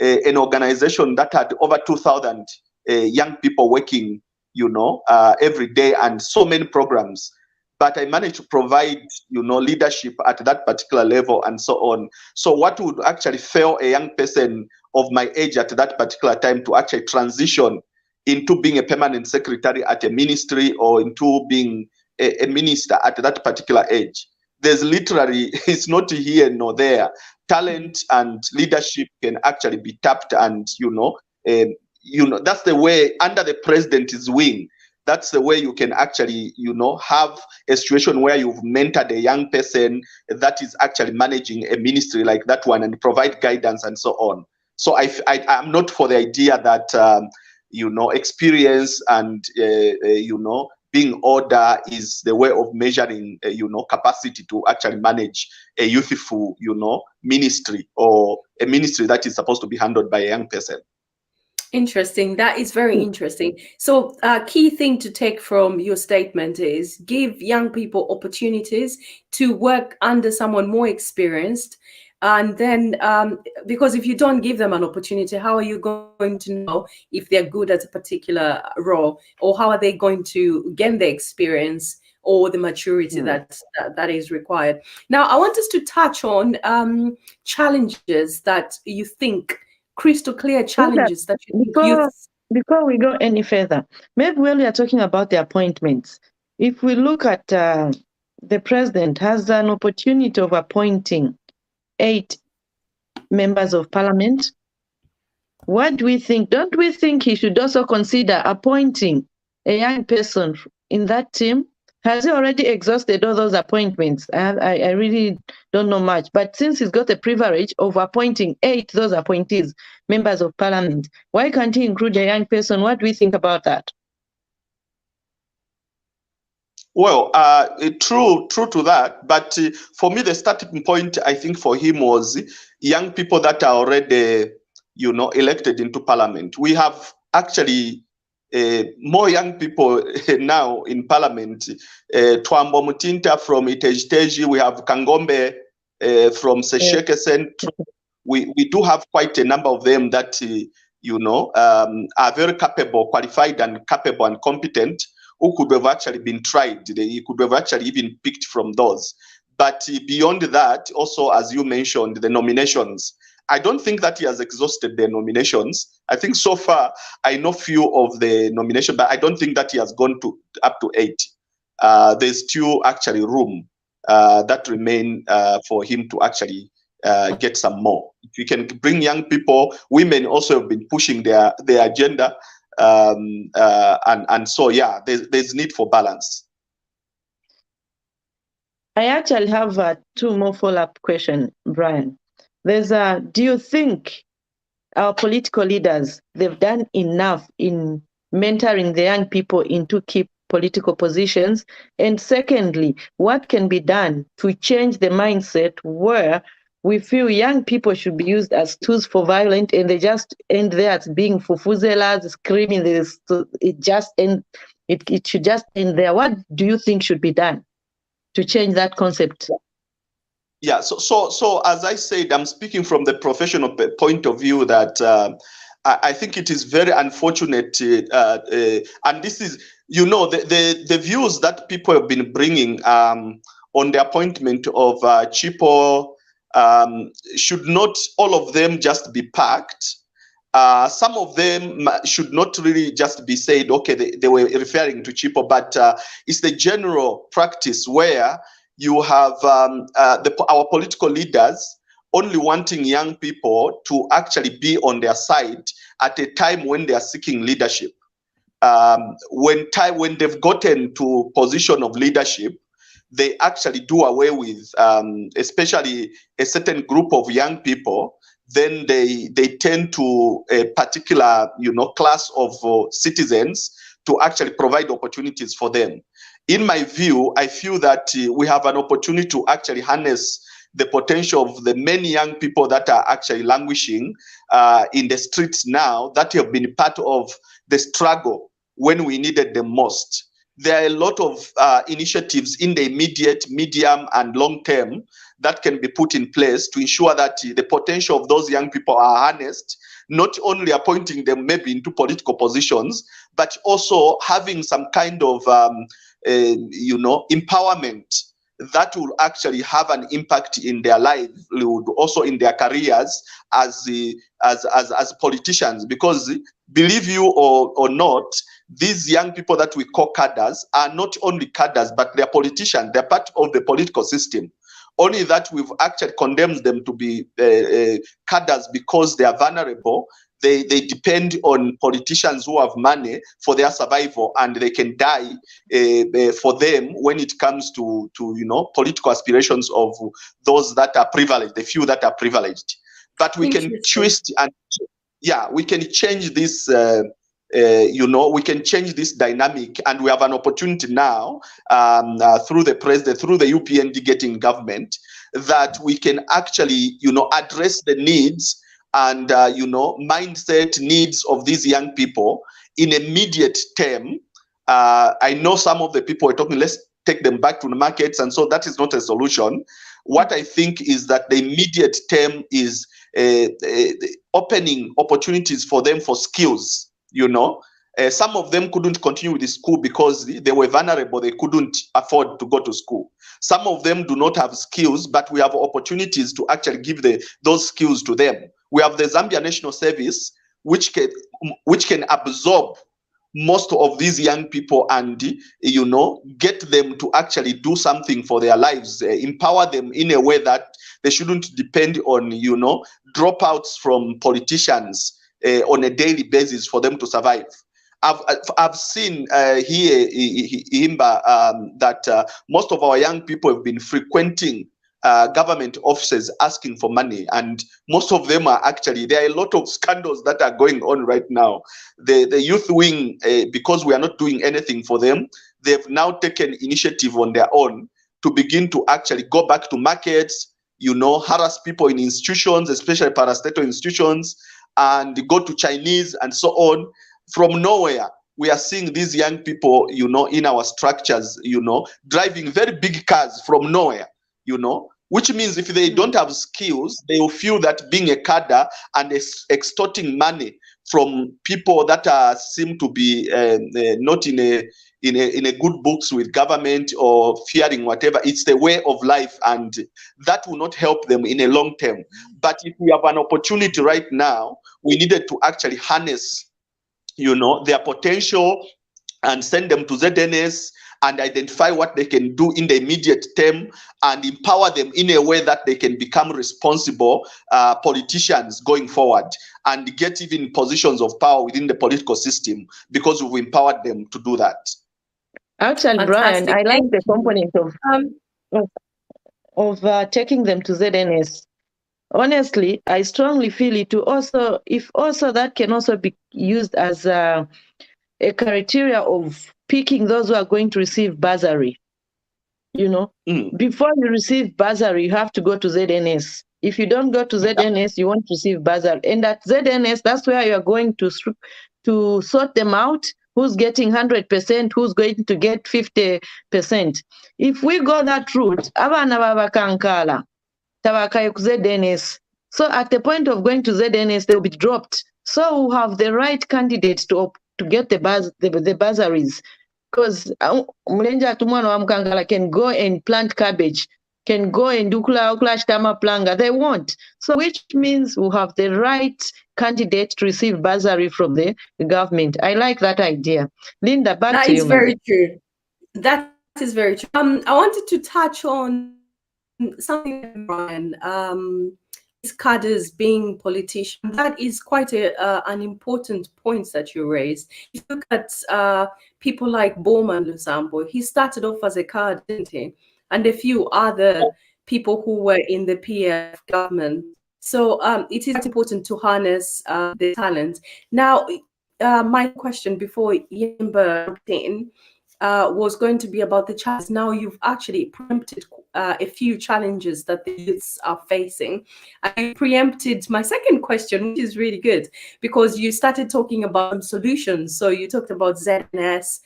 an organization that had over 2,000 young people working, every day, and so many programs. But I managed to provide, leadership at that particular level and so on. So what would actually fail a young person of my age at that particular time to actually transition into being a permanent secretary at a ministry or into being a minister at that particular age? There's literally, it's not here nor there. Talent and leadership can actually be tapped, and that's the way, under the president's wing, that's the way you can actually, have a situation where you've mentored a young person that is actually managing a ministry like that one and provide guidance and so on. So I'm not for the idea that, experience and, being older is the way of measuring, capacity to actually manage a youthful, ministry, or a ministry that is supposed to be handled by a young person. Interesting. That is very interesting. So key thing to take from your statement is give young people opportunities to work under someone more experienced. And then, because if you don't give them an opportunity, how are you going to know if they're good at a particular role, or how are they going to gain the experience or the maturity that is required? Now, I want us to touch on challenges that you think, crystal clear challenges that you think before we go any further, maybe when we are talking about the appointments, if we look at the president has an opportunity of appointing 8 members of parliament, what do we think? Don't we think he should also consider appointing a young person in that team? Has he already exhausted all those appointments? I really don't know much. But since he's got the privilege of appointing 8 those appointees, members of parliament, why can't he include a young person? What do we think about that? Well, true to that. But for me, the starting point, I think, for him was young people that are already, elected into parliament. We have actually more young people now in parliament. Twambo Mutinta from Itejiteji, we have Kangombe from Sesheke Central. We do have quite a number of them that, are very capable, qualified and capable and competent, who could have actually been tried. They could have actually even picked from those. But beyond that, also, as you mentioned, the nominations, I don't think that he has exhausted the nominations. I think so far, I know few of the nominations, but I don't think that he has gone up to 8. There's still actually room that remain for him to actually get some more. If you can bring young people, women also have been pushing their agenda. And so, yeah, there's need for balance. I actually have 2 more follow-up questions, Brian. do you think our political leaders, they've done enough in mentoring the young people into key political positions? And secondly, what can be done to change the mindset where we feel young people should be used as tools for violence, and they just end there as being fufuzelas, screaming this? It should just end there. What do you think should be done to change that concept? Yeah, so as I said, I'm speaking from the professional point of view that I think it is very unfortunate, and this is, the views that people have been bringing on the appointment of Chipo should not all of them just be packed. Some of them should not really just be said, okay, they were referring to Chipo, but it's the general practice where you have our political leaders only wanting young people to actually be on their side at a time when they are seeking leadership. When they've gotten to position of leadership, they actually do away with, especially a certain group of young people. Then they tend to a particular class of citizens to actually provide opportunities for them. In my view, I feel that we have an opportunity to actually harness the potential of the many young people that are actually languishing in the streets now, that have been part of the struggle when we needed them most. There are a lot of initiatives in the immediate, medium, and long term that can be put in place to ensure that the potential of those young people are harnessed, not only appointing them maybe into political positions, but also having some kind of empowerment that will actually have an impact in their livelihood, also in their careers as politicians. Because believe you or not, these young people that we call cadres are not only cadres, but they're politicians. They're part of the political system. Only that we've actually condemned them to be cadres because they are vulnerable. They depend on politicians who have money for their survival, and they can die for them when it comes to political aspirations of those that are privileged, the few that are privileged. But we can twist and we can change this. We can change this dynamic, and we have an opportunity now through the president, through the UPND getting government, that we can actually address the needs and mindset needs of these young people in immediate term. I know some of the people are talking, let's take them back to the markets, and so that is not a solution. What I think is that the immediate term is opening opportunities for them for skills. Some of them couldn't continue with the school because they were vulnerable. They couldn't afford to go to school. Some of them do not have skills, but we have opportunities to actually give those skills to them. We have the Zambia National Service, which can absorb most of these young people and get them to actually do something for their lives, empower them in a way that they shouldn't depend on dropouts from politicians on a daily basis for them to survive. I've seen here, Himba, that most of our young people have been frequenting government offices asking for money, and most of them are actually, there are a lot of scandals that are going on right now. The youth wing, because we are not doing anything for them, they've now taken initiative on their own to begin to actually go back to markets, harass people in institutions, especially parastatal institutions, and go to Chinese and so on. From nowhere, we are seeing these young people, in our structures, driving very big cars from nowhere, which means if they don't have skills, they will feel that being a cadre and extorting money from people that seem to be not in a good books with government or fearing whatever, it's the way of life, and that will not help them in a long term. But if we have an opportunity right now, we needed to actually harness their potential and send them to ZNS and identify what they can do in the immediate term and empower them in a way that they can become responsible politicians going forward and get even positions of power within the political system, because we've empowered them to do that. Actually, Brian, I like the component of taking them to ZNS. honestly, I strongly feel it to also, if also that can also be used as a criteria of picking those who are going to receive bursary. You know, before you receive bursary, you have to go to ZNS. If you don't go to ZNS, you won't receive bursary. And at ZNS, that's where you're going to sort them out. Who's getting 100%, who's going to get 50%. If we go that route, abana babakankala, tabakaye ku ZNS. So at the point of going to ZNS, they'll be dropped. So we'll have the right candidates to get the bursaries. Because Mlenja Tumwana wa Mkangala can go and plant cabbage, can go and do clash tama planga. They won't. So which means we'll have the right candidate to receive bursary from the government. I like that idea. Linda, back to you. That is very true. That is very true. I wanted to touch on something, Brian. Cadres being politicians, that is quite an important point that you raised. If you look at people like Bowman Lusambo, he started off as a card, didn't he? And a few other people who were in the PF government. So it is important to harness the talent. Now, my question before Yimba jumped in was going to be about the challenges. Now you've actually preempted a few challenges that the youths are facing. I preempted my second question, which is really good, because you started talking about solutions. So you talked about ZNS,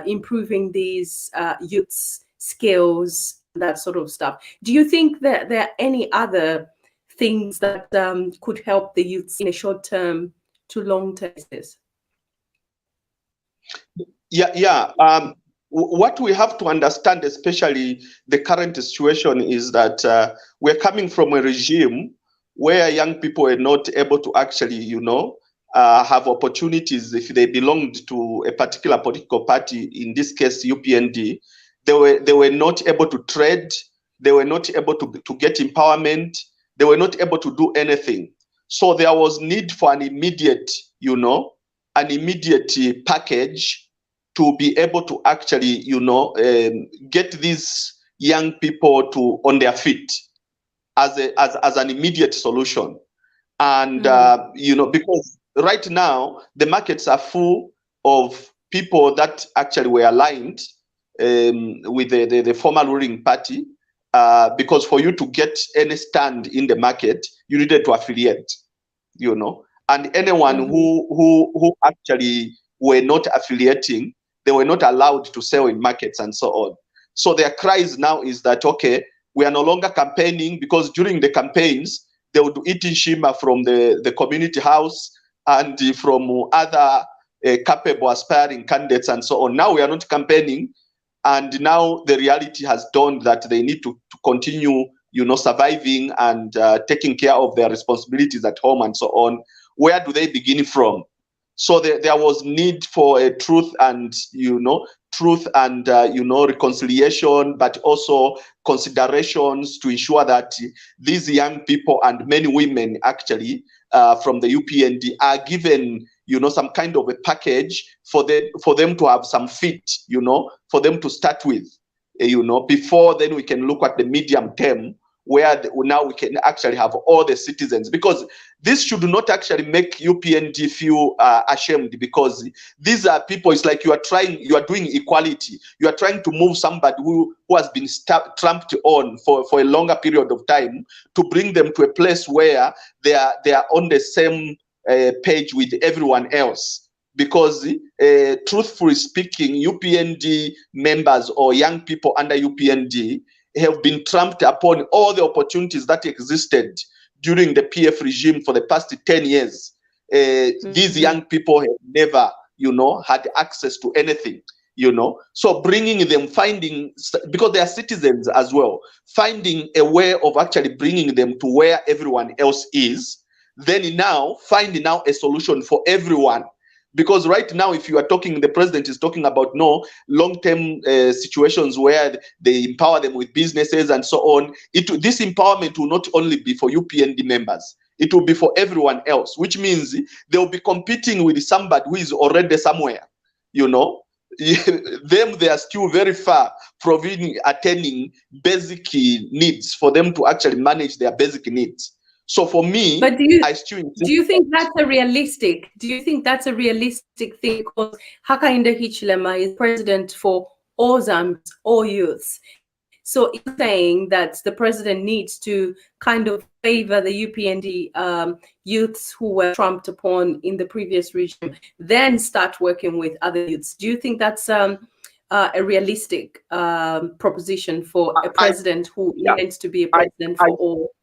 improving these youths' skills, that sort of stuff. Do you think that there are any other things that could help the youths in a short term to long term basis? Yeah. What we have to understand, especially the current situation, is that we're coming from a regime where young people are not able to actually, have opportunities if they belonged to a particular political party. In this case, UPND, they were not able to trade. They were not able to get empowerment. They were not able to do anything. So there was need for an immediate, package to be able to actually, get these young people on their feet as an immediate solution. And, because right now the markets are full of people that actually were aligned with the former ruling party, because for you to get any stand in the market, you needed to affiliate, and anyone who actually were not affiliating, they were not allowed to sell in markets and so on. So their cries now is that, okay, we are no longer campaigning, because during the campaigns, they would eat shima from the community house and from other capable aspiring candidates and so on. Now we are not campaigning, and now the reality has dawned that they need to continue, surviving and taking care of their responsibilities at home and so on. Where do they begin from? So there was need for a truth and reconciliation, but also considerations to ensure that these young people and many women actually from the UPND are given some kind of a package for them to have some fit, for them to start with, before then we can look at the medium term, where now we can actually have all the citizens, because this should not actually make UPND feel ashamed, because these are people. It's like you are doing equality. You are trying to move somebody who has been tramped on for a longer period of time, to bring them to a place where they are on the same page with everyone else. Because truthfully speaking, UPND members or young people under UPND have been tramped upon all the opportunities that existed during the PF regime for the past 10 years. These young people have never, had access to anything, So bringing them, because they are citizens as well, finding a way of actually bringing them to where everyone else is, then now finding now a solution for everyone. Because right now, if you are talking, the president is talking about long-term situations where they empower them with businesses and so on. This empowerment will not only be for UPND members, it will be for everyone else, which means they will be competing with somebody who is already somewhere, they are still very far from attaining basic needs for them to actually manage their basic needs. So for me, but do you think that that's a realistic? Do you think that's a realistic thing? Because Hakainde Hichilema is president for all Zambians, all youths. So it's saying that the president needs to kind of favor the UPND youths who were trumped upon in the previous regime, then start working with other youths. Do you think that's a realistic proposition for a president who intends to be a president for all?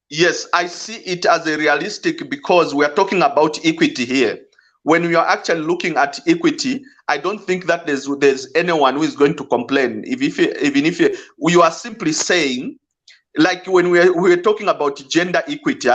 Yes, I see it as a realistic, because we are talking about equity here. When we are actually looking at equity, I don't think that there's anyone who is going to complain. Even if you are simply saying, like when we're talking about gender equity,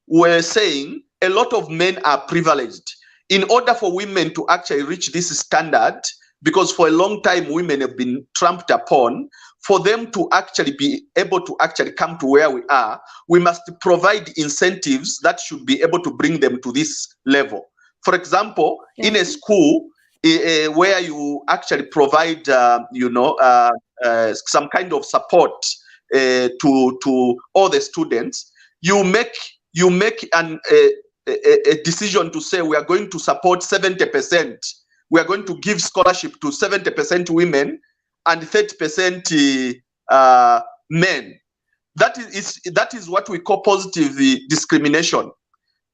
we're saying a lot of men are privileged. In order for women to actually reach this standard, because for a long time women have been trampled upon, for them to actually be able to actually come to where we are, we must provide incentives that should be able to bring them to this level. For example, in a school where you actually provide, some kind of support to all the students, you make a decision to say we are going to support 70%. We are going to give scholarship to 70% women and 30% men. That is what we call positive discrimination.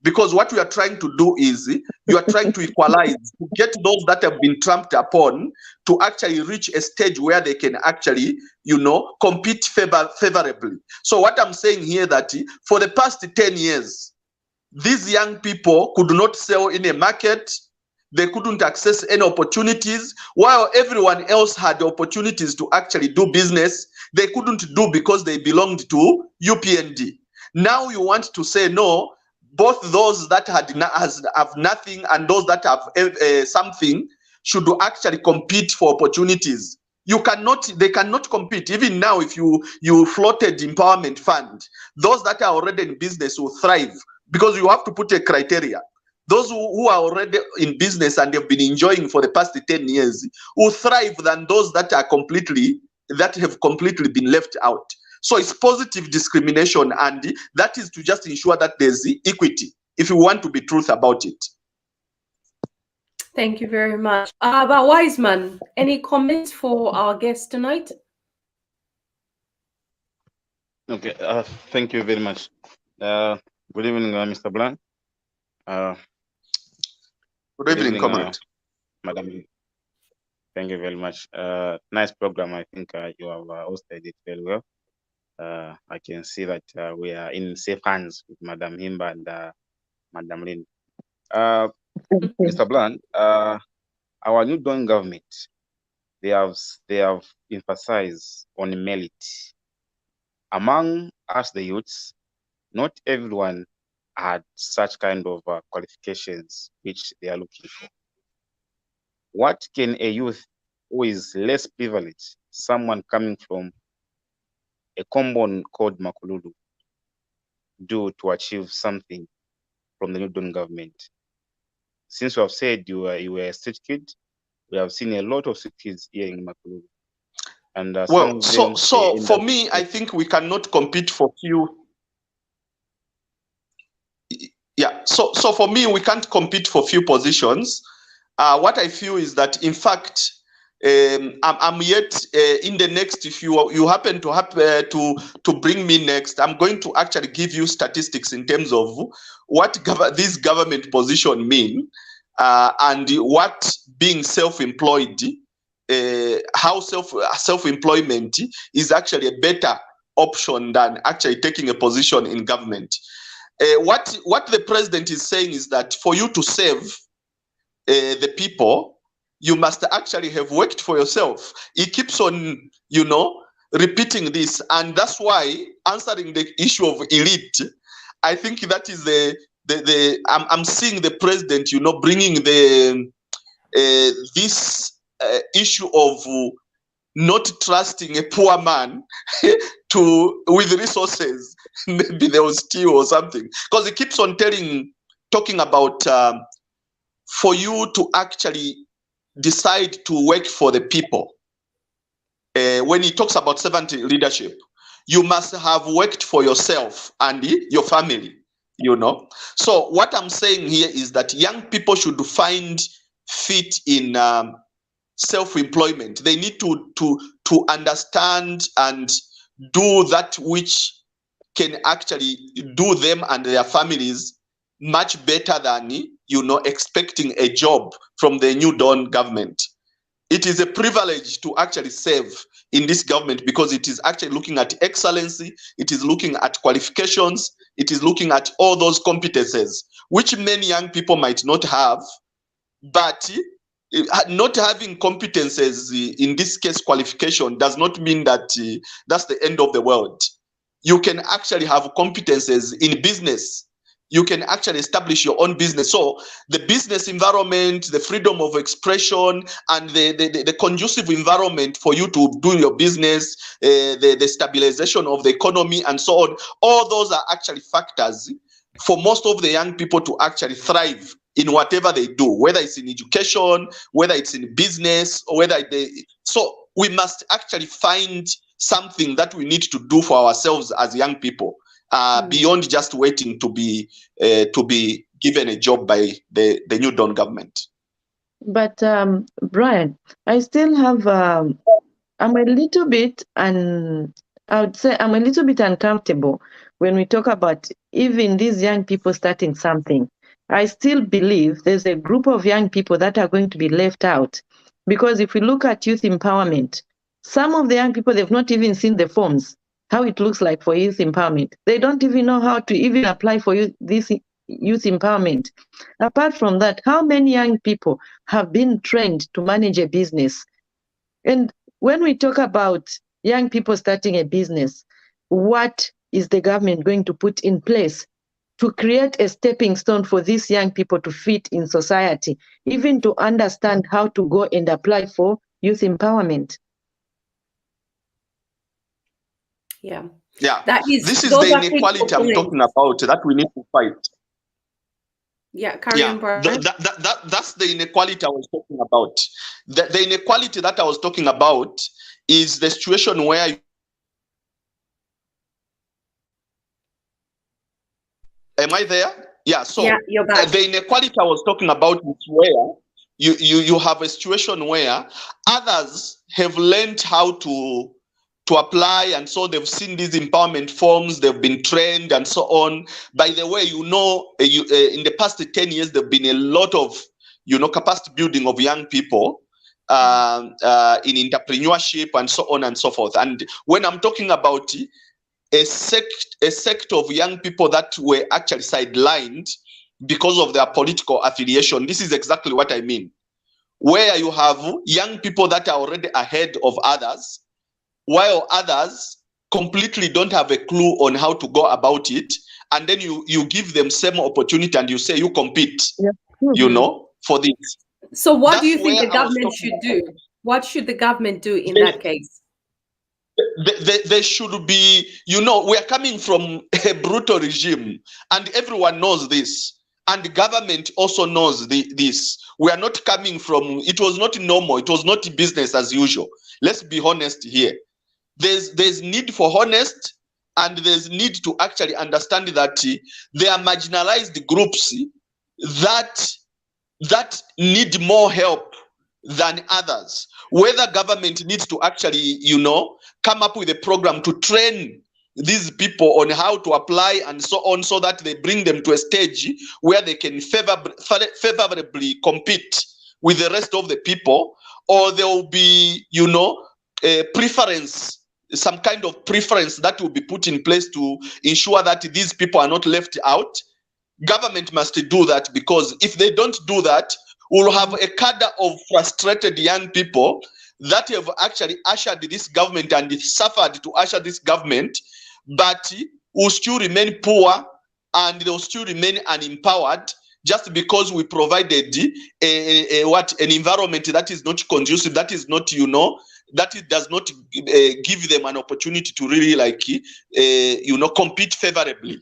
Because what we are trying to do is, you are trying to equalize, to get those that have been trampled upon to actually reach a stage where they can actually, compete favorably. So what I'm saying here, that for the past 10 years, these young people could not sell in a market. They couldn't access any opportunities, while everyone else had opportunities to actually do business. They couldn't do because they belonged to UPND. Now you want to say, no, both those that have nothing and those that have something should actually compete for opportunities. They cannot compete. Even now, if you floated empowerment fund, those that are already in business will thrive, because you have to put a criteria. Those who are already in business and have been enjoying for the past 10 years will thrive than those that have completely been left out. So it's positive discrimination, and that is to just ensure that there's equity, if you want to be truth about it. Thank you very much. But Wiseman, any comments for our guest tonight? Okay, thank you very much. Good evening, Mr. Blanc. Good evening, Comrade. Madam. Thank you very much. Nice program. I think you have hosted it very well. I can see that we are in safe hands with Madam Himba and Madam Lin. Mr. Blunt, our new Dawn government, they have emphasized on merit. Among us, the youths, not everyone had such kind of qualifications which they are looking for. What can a youth who is less privileged, someone coming from a common called Makululu, do to achieve something from the new Dawn government? Since you have said you were a street kid, we have seen a lot of street kids here in Makululu. And well, so for me, I think we cannot compete for few. Yeah, so for me, we can't compete for few positions. What I feel is that, in fact, I'm yet in the next. If you happen to bring me next, I'm going to actually give you statistics in terms of what this government position mean, and what being self-employed, how self-employment is actually a better option than actually taking a position in government. What the president is saying is that for you to serve the people, you must actually have worked for yourself. He keeps on, repeating this, and that's why answering the issue of elite, I think that is I'm seeing the president, bringing this issue of not trusting a poor man with resources. Maybe they will steal or something, because he keeps on talking about for you to actually decide to work for the people, when he talks about servant leadership, you must have worked for yourself and your family, you know. So what I'm saying here is that young people should find fit in self-employment. They need to understand and do that which can actually do them and their families much better than, you know, expecting a job from the New Dawn government. It is a privilege to actually serve in this government because it is actually looking at excellency, it is looking at qualifications, it is looking at all those competences, which many young people might not have. But not having competences, in this case qualification, does not mean that that's the end of the world. You can actually have competences in business. You can actually establish your own business. So the business environment, the freedom of expression, and the conducive environment for you to do your business, the stabilization of the economy and so on, all those are actually factors for most of the young people to actually thrive in whatever they do, whether it's in education, whether it's in business, or whether they. So we must actually find something that we need to do for ourselves as young people, beyond just waiting to be given a job by the New Dawn government. But Brian, I still have. I'm a little bit, and I would say I'm a little bit uncomfortable when we talk about even these young people starting something. I still believe there's a group of young people that are going to be left out, because if we look at youth empowerment, some of the young people, they've not even seen the forms, how it looks like for youth empowerment. They don't even know how to even apply for this youth empowerment. Apart from that, how many young people have been trained to manage a business? And when we talk about young people starting a business, what is the government going to put in place to create a stepping stone for these young people to fit in society, even to understand how to go and apply for youth empowerment? Yeah. This is the inequality I'm talking about that we need to fight. Yeah, carry on, Brian. That's the inequality I was talking about. The inequality that I was talking about is the situation where am I there? Yeah, so yeah, you're back. The inequality I was talking about is where you have a situation where others have learned how to apply, and so they've seen these empowerment forms, they've been trained and so on. By the way, in the past 10 years, there've been a lot of, capacity building of young people in entrepreneurship and so on and so forth. And when I'm talking about a sect of young people that were actually sidelined because of their political affiliation, this is exactly what I mean. Where you have young people that are already ahead of others, while others completely don't have a clue on how to go about it, and then you give them same opportunity and you say you compete, for this. So what do you think the government should do? What should the government do in that case? They should be, we are coming from a brutal regime, and everyone knows this, and the government also knows this. We are not coming from, it was not normal, it was not business as usual. Let's be honest here. There's need for honest, and there's need to actually understand that there are marginalized groups that need more help than others. Whether government needs to actually, come up with a program to train these people on how to apply and so on, so that they bring them to a stage where they can favorably compete with the rest of the people, or there will be, a preference, some kind of preference that will be put in place to ensure that these people are not left out. Government must do that, because if they don't do that, we'll have a cadre of frustrated young people that have actually ushered this government and suffered to usher this government, but will still remain poor and they'll still remain unempowered, just because we provided an environment that is not conducive, that is not, that it does not give them an opportunity to really compete favorably.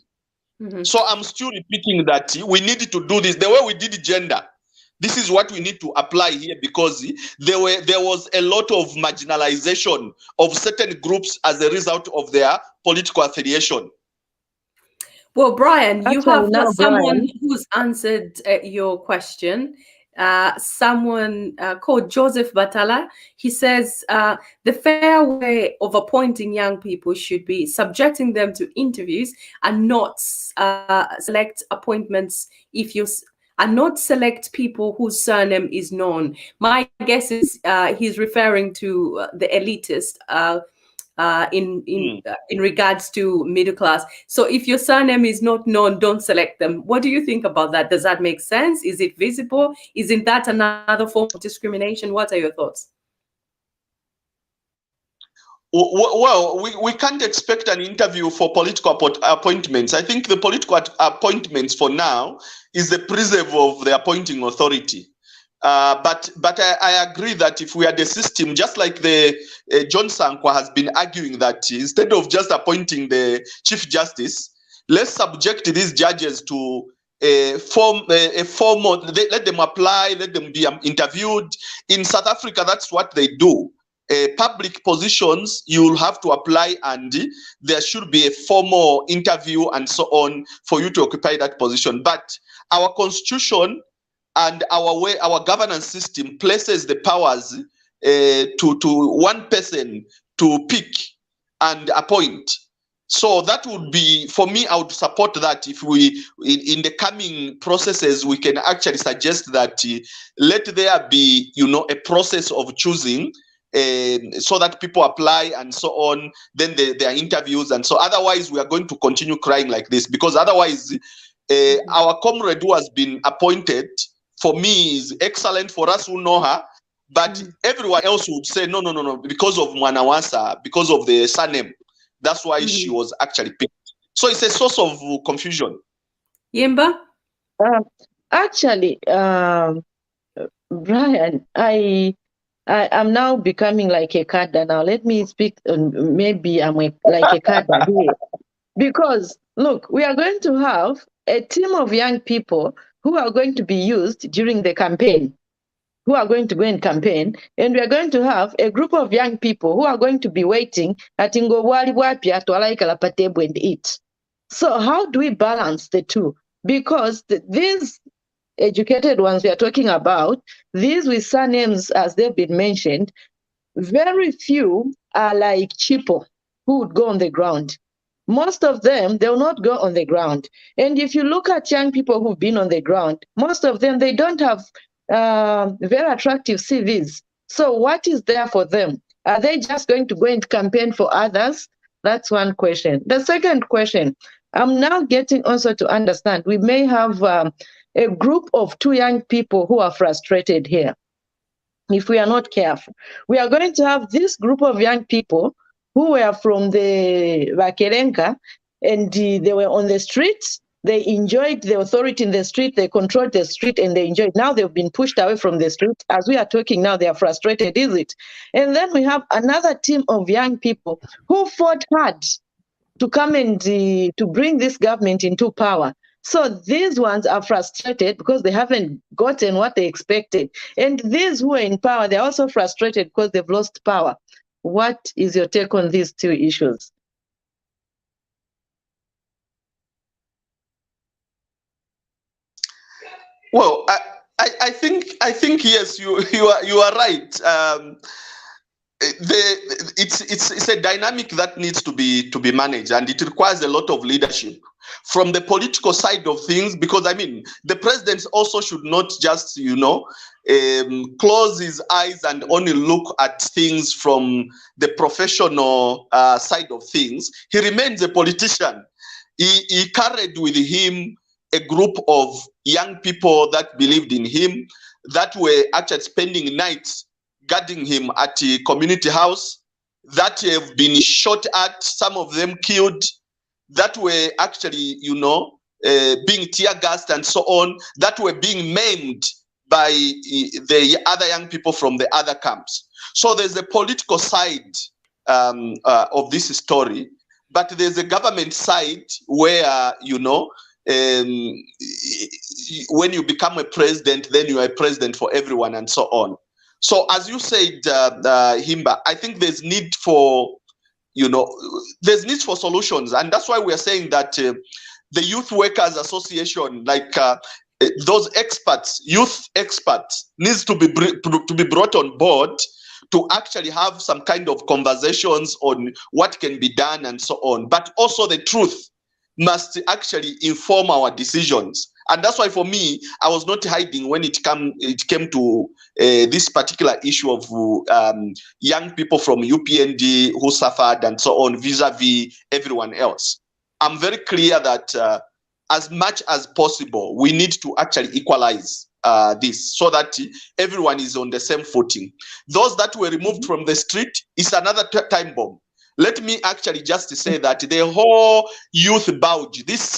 So I'm still repeating that we need to do this the way we did gender. This is what we need to apply here, because there was a lot of marginalization of certain groups as a result of their political affiliation. Well, Brian, you Actually, have now, someone Brian, who's answered your question. Someone called Joseph Batala. He says the fair way of appointing young people should be subjecting them to interviews and not select appointments if you and not select people whose surname is known. My guess is he's referring to the elitist. In regards to middle class. So if your surname is not known, don't select them. What do you think about that? Does that make sense? Is it visible? Isn't that another form of discrimination? What are your thoughts? Well, we can't expect an interview for political appointments. I think the political appointments for now is the preserve of the appointing authority. But I agree that if we had a system, just like the John Sankwa has been arguing, that instead of just appointing the Chief Justice, let's subject these judges to a formal, let them apply, let them be interviewed. In South Africa, that's what they do. Public positions, you will have to apply, and there should be a formal interview and so on for you to occupy that position. But our constitution and our governance system places the powers to one person to pick and appoint. So that would be, for me, I would support that. If we, in the coming processes, we can actually suggest that let there be, a process of choosing, so that people apply and so on. Then there are interviews, and so otherwise we are going to continue crying like this, because otherwise our comrade who has been appointed, for me, is excellent for us who know her, but everyone else would say no, because of Mwanawasa, because of the surname. That's why she was actually picked. So it's a source of confusion. Yemba? Actually, Brian, I'm now becoming like a cadre now. Let me speak. Maybe I'm like a cadre here, because look, we are going to have a team of young people who are going to be used during the campaign, who are going to go and campaign, and we are going to have a group of young people who are going to be waiting at Ingowali Wapia to Alaikala Patebu and eat. So how do we balance the two? Because these educated ones we are talking about, these with surnames, as they've been mentioned, very few are like Chipo, who would go on the ground. Most of them, they will not go on the ground. And if you look at young people who've been on the ground, most of them, they don't have very attractive CVs. So what is there for them? Are they just going to go and campaign for others? That's one question. The second question, I'm now getting also to understand, we may have a group of 2 young people who are frustrated here. If we are not careful, we are going to have this group of young people who were from the Vakerenka, and they were on the streets. They enjoyed the authority in the street. They controlled the street, and they enjoyed. Now they've been pushed away from the street. As we are talking now, they are frustrated, is it? And then we have another team of young people who fought hard to come and to bring this government into power. So these ones are frustrated because they haven't gotten what they expected. And these who are in power, they're also frustrated because they've lost power. What is your take on these 2 issues? Well, I think yes, you are right. It's a dynamic that needs to be managed, and it requires a lot of leadership from the political side of things, because I mean the president also should not just close his eyes and only look at things from the professional side of things. He remains a politician. He carried with him a group of young people that believed in him, that were actually spending nights guarding him at a community house, that have been shot at, some of them killed, that were actually, being tear gassed and so on, that were being maimed by the other young people from the other camps. So there's a political side of this story, but there's a government side where, when you become a president, then you are a president for everyone and so on. So as you said, Himba, I think there's need for, there's need for solutions. And that's why we are saying that the Youth Workers Association, like those experts, youth experts, needs to be brought on board to actually have some kind of conversations on what can be done and so on. But also the truth must actually inform our decisions. And that's why for me, I was not hiding when it came to this particular issue of young people from UPND who suffered and so on, vis-a-vis everyone else. I'm very clear that as much as possible, we need to actually equalize this so that everyone is on the same footing. Those that were removed from the street is another time bomb. Let me actually just say that the whole youth bulge, this,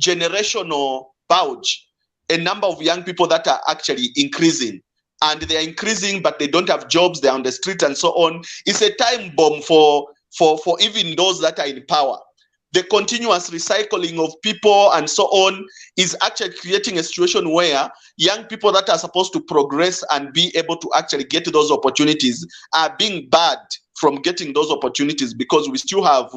generational bulge, a number of young people that are actually increasing, and they are increasing, but they don't have jobs, they're on the street and so on. It's a time bomb for even those that are in power. The continuous recycling of people and so on is actually creating a situation where young people that are supposed to progress and be able to actually get those opportunities are being barred from getting those opportunities, because we still have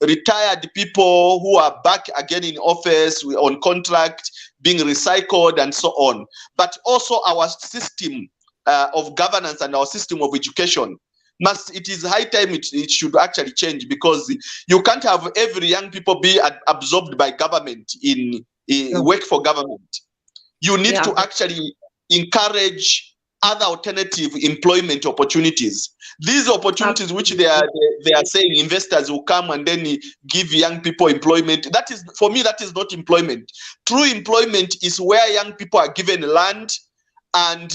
retired people who are back again in office on contract, being recycled and so on. But also our system of governance and our system of education it is high time it should actually change, because you can't have every young people be absorbed by government in work for government. You need to actually encourage other alternative employment opportunities. These opportunities which they are saying investors will come and then give young people employment. That is, for me, that is not employment. True employment is where young people are given land. And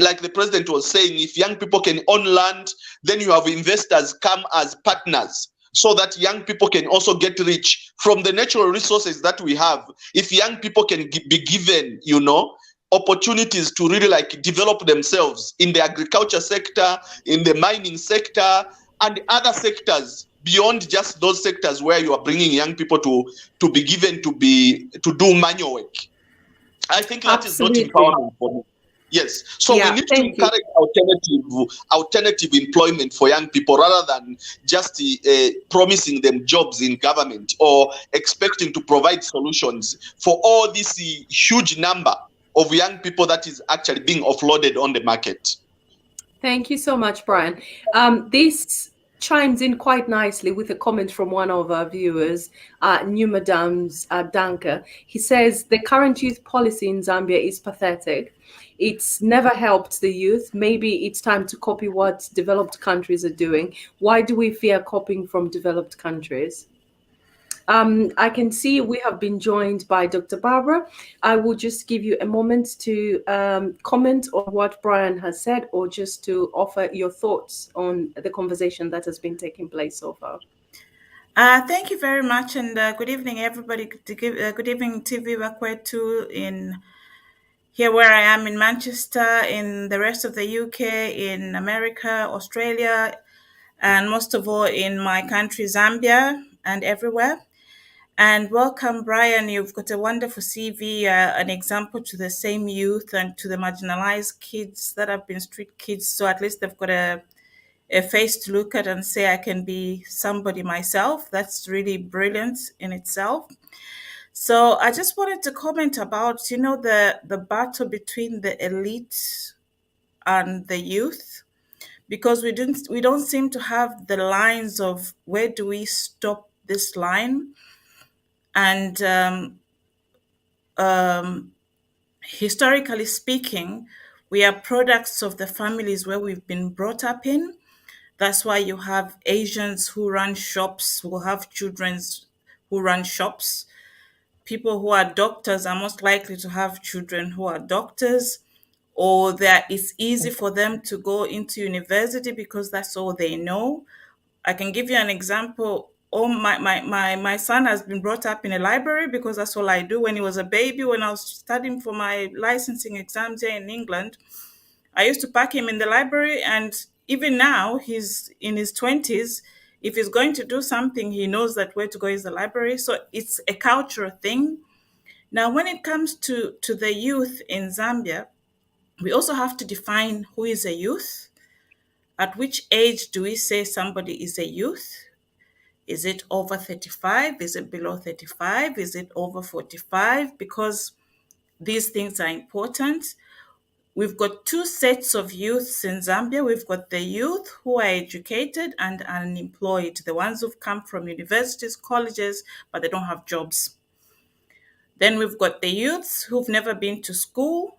like the president was saying, if young people can own land, then you have investors come as partners so that young people can also get rich from the natural resources that we have. If young people can be given, opportunities to really like develop themselves in the agriculture sector, in the mining sector, and other sectors beyond just those sectors where you are bringing young people to be given to do manual work. I think that Absolutely. is not empowerment for me. Yes, so we need to encourage alternative employment for young people rather than just promising them jobs in government or expecting to provide solutions for all this huge number of young people that is actually being offloaded on the market. Thank you so much, Brian. This chimes in quite nicely with a comment from one of our viewers, New Madam's Danka. He says, the current youth policy in Zambia is pathetic. It's never helped the youth. Maybe it's time to copy what developed countries are doing. Why do we fear copying from developed countries? I can see we have been joined by Dr. Barbara. I will just give you a moment to comment on what Brian has said, or just to offer your thoughts on the conversation that has been taking place so far. Thank you very much, and good evening, everybody. Good evening, TVBAKWEtu in here where I am in Manchester, in the rest of the UK, in America, Australia, and most of all in my country, Zambia, and everywhere. And welcome, Brian. You've got a wonderful CV, an example to the same youth and to the marginalized kids that have been street kids. So at least they've got a face to look at and say, I can be somebody myself. That's really brilliant in itself. So I just wanted to comment about, the battle between the elite and the youth, because we don't seem to have the lines of where do we stop this line. And historically speaking, we are products of the families where we've been brought up in. That's why you have Asians who run shops, who have children who run shops. People who are doctors are most likely to have children who are doctors, or that it's easy for them to go into university because that's all they know. I can give you an example. My son has been brought up in a library because that's all I do. When he was a baby, when I was studying for my licensing exams here in England, I used to pack him in the library, and even now he's in his 20s. If he's going to do something, he knows that where to go is the library. So it's a cultural thing. Now, when it comes to the youth in Zambia, we also have to define who is a youth. At which age do we say somebody is a youth? Is it over 35? Is it below 35? Is it over 45? Because these things are important. We've got two sets of youths in Zambia. We've got the youth who are educated and unemployed, the ones who've come from universities, colleges, but they don't have jobs. Then we've got the youths who've never been to school,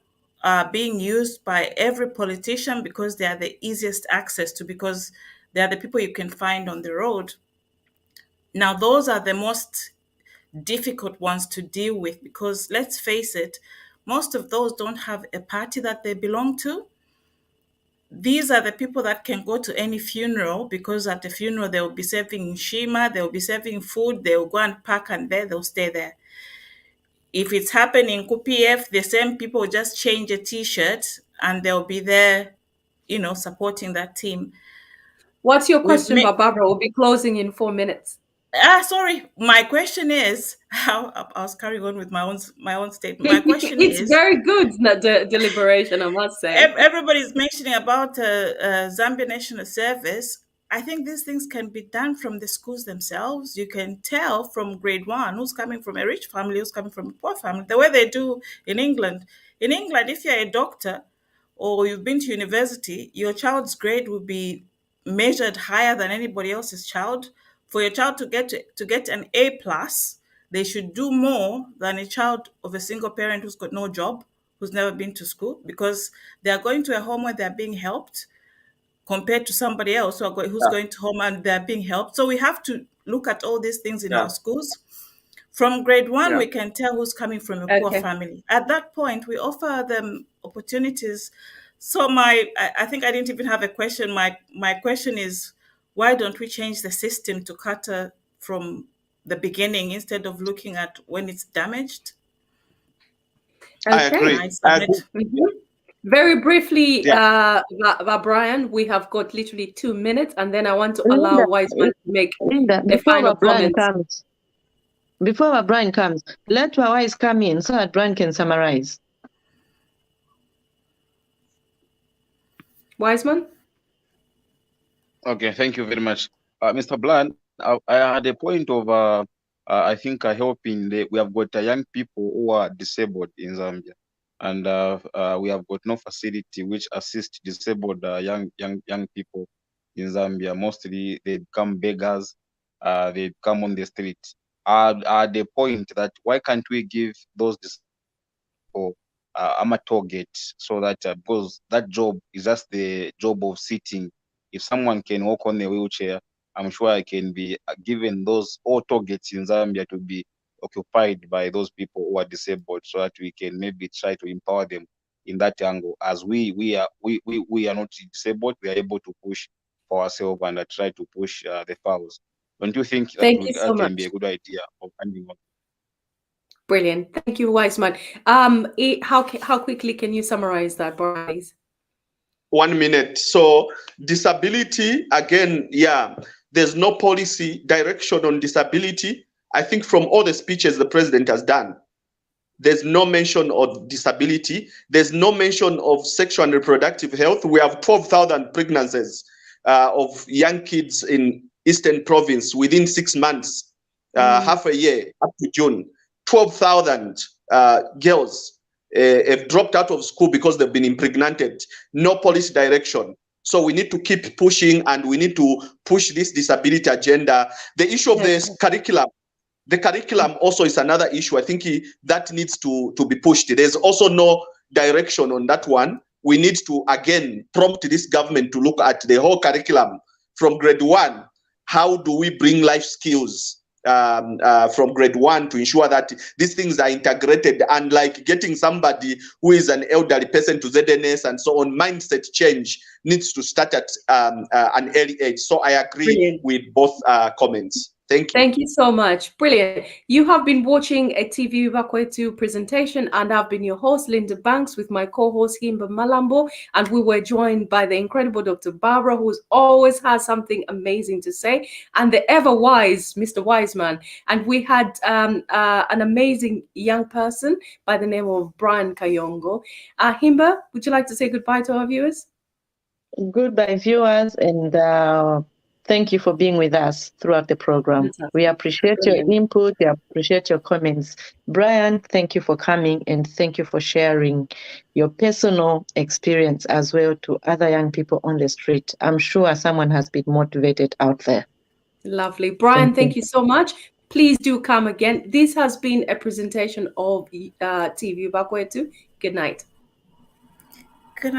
being used by every politician because they are the easiest access to, because they are the people you can find on the road. Now, those are the most difficult ones to deal with because, let's face it, most of those don't have a party that they belong to. These are the people that can go to any funeral because at the funeral they will be serving shima, they will be serving food, they will go and park and there they'll stay there. If it's happening in KPF, the same people just change a t-shirt and they'll be there, supporting that team. What's your question, Barbara? We'll be closing in 4 minutes. Sorry. My question is, I was carrying on with my own statement. My question is, it's very good, deliberation, I must say. Everybody's mentioning about Zambia National Service. I think these things can be done from the schools themselves. You can tell from grade 1 who's coming from a rich family, who's coming from a poor family, the way they do in England. In England, if you're a doctor or you've been to university, your child's grade will be measured higher than anybody else's child. For your child to get an A+, they should do more than a child of a single parent who's got no job, who's never been to school, because they are going to a home where they're being helped compared to somebody else who's going to home and they're being helped. So we have to look at all these things in our schools. From grade 1, we can tell who's coming from a poor family. At that point, we offer them opportunities. So I think I didn't even have a question. My question is, why don't we change the system to cater from the beginning instead of looking at when it's damaged? I agree. Mm-hmm. Very briefly, Brian, we have got literally 2 minutes, and then I want to allow Wiseman to make a final comment. Before Brian comes, let Wise come in so that Brian can summarize. Wiseman? Okay, thank you very much. Mr. Bland, I had a point of, I think, helping. We have got young people who are disabled in Zambia, and we have got no facility which assist disabled young people in Zambia. Mostly they become beggars, they become on the street. At the point that why can't we give those disabled a target so that because that job is just the job of sitting. If someone can walk on a wheelchair, I'm sure I can be given those all targets in Zambia to be occupied by those people who are disabled, so that we can maybe try to empower them in that angle. As we are not disabled, we are able to push for ourselves and try to push the files. Don't you think that can be a good idea of handing on? Brilliant. Thank you, Wiseman. How quickly can you summarize that, Brian? 1 minute. So disability, again, there's no policy direction on disability. I think from all the speeches the president has done, there's no mention of disability. There's no mention of sexual and reproductive health. We have 12,000 pregnancies of young kids in Eastern Province within 6 months, half a year, up to June. 12,000 girls have dropped out of school because they've been impregnated. No policy direction. So we need to keep pushing, and we need to push this disability agenda. The issue of the curriculum also is another issue. I think that needs to be pushed. There's also no direction on that one. We need to, again, prompt this government to look at the whole curriculum from grade 1. How do we bring life skills from grade 1 to ensure that these things are integrated, and like getting somebody who is an elderly person to ZNS and so on, mindset change needs to start at an early age. So I agree with both comments. Thank you. Thank you so much. Brilliant. You have been watching a TVBAKWEtu presentation, and I've been your host, Linda Banks, with my co-host, Himba Malambo, and we were joined by the incredible Dr. Barbara, who always has something amazing to say, and the ever-wise Mr. Wiseman. And we had an amazing young person by the name of Brian Kayongo. Himba, would you like to say goodbye to our viewers? Goodbye, viewers, and thank you for being with us throughout the program. Fantastic. We appreciate Brilliant. your input. We appreciate your comments. Brian, thank you for coming, and thank you for sharing your personal experience as well to other young people on the street. I'm sure someone has been motivated out there. Lovely. Brian, thank you so much. Please do come again. This has been a presentation of TVBAKWEtu. Good night.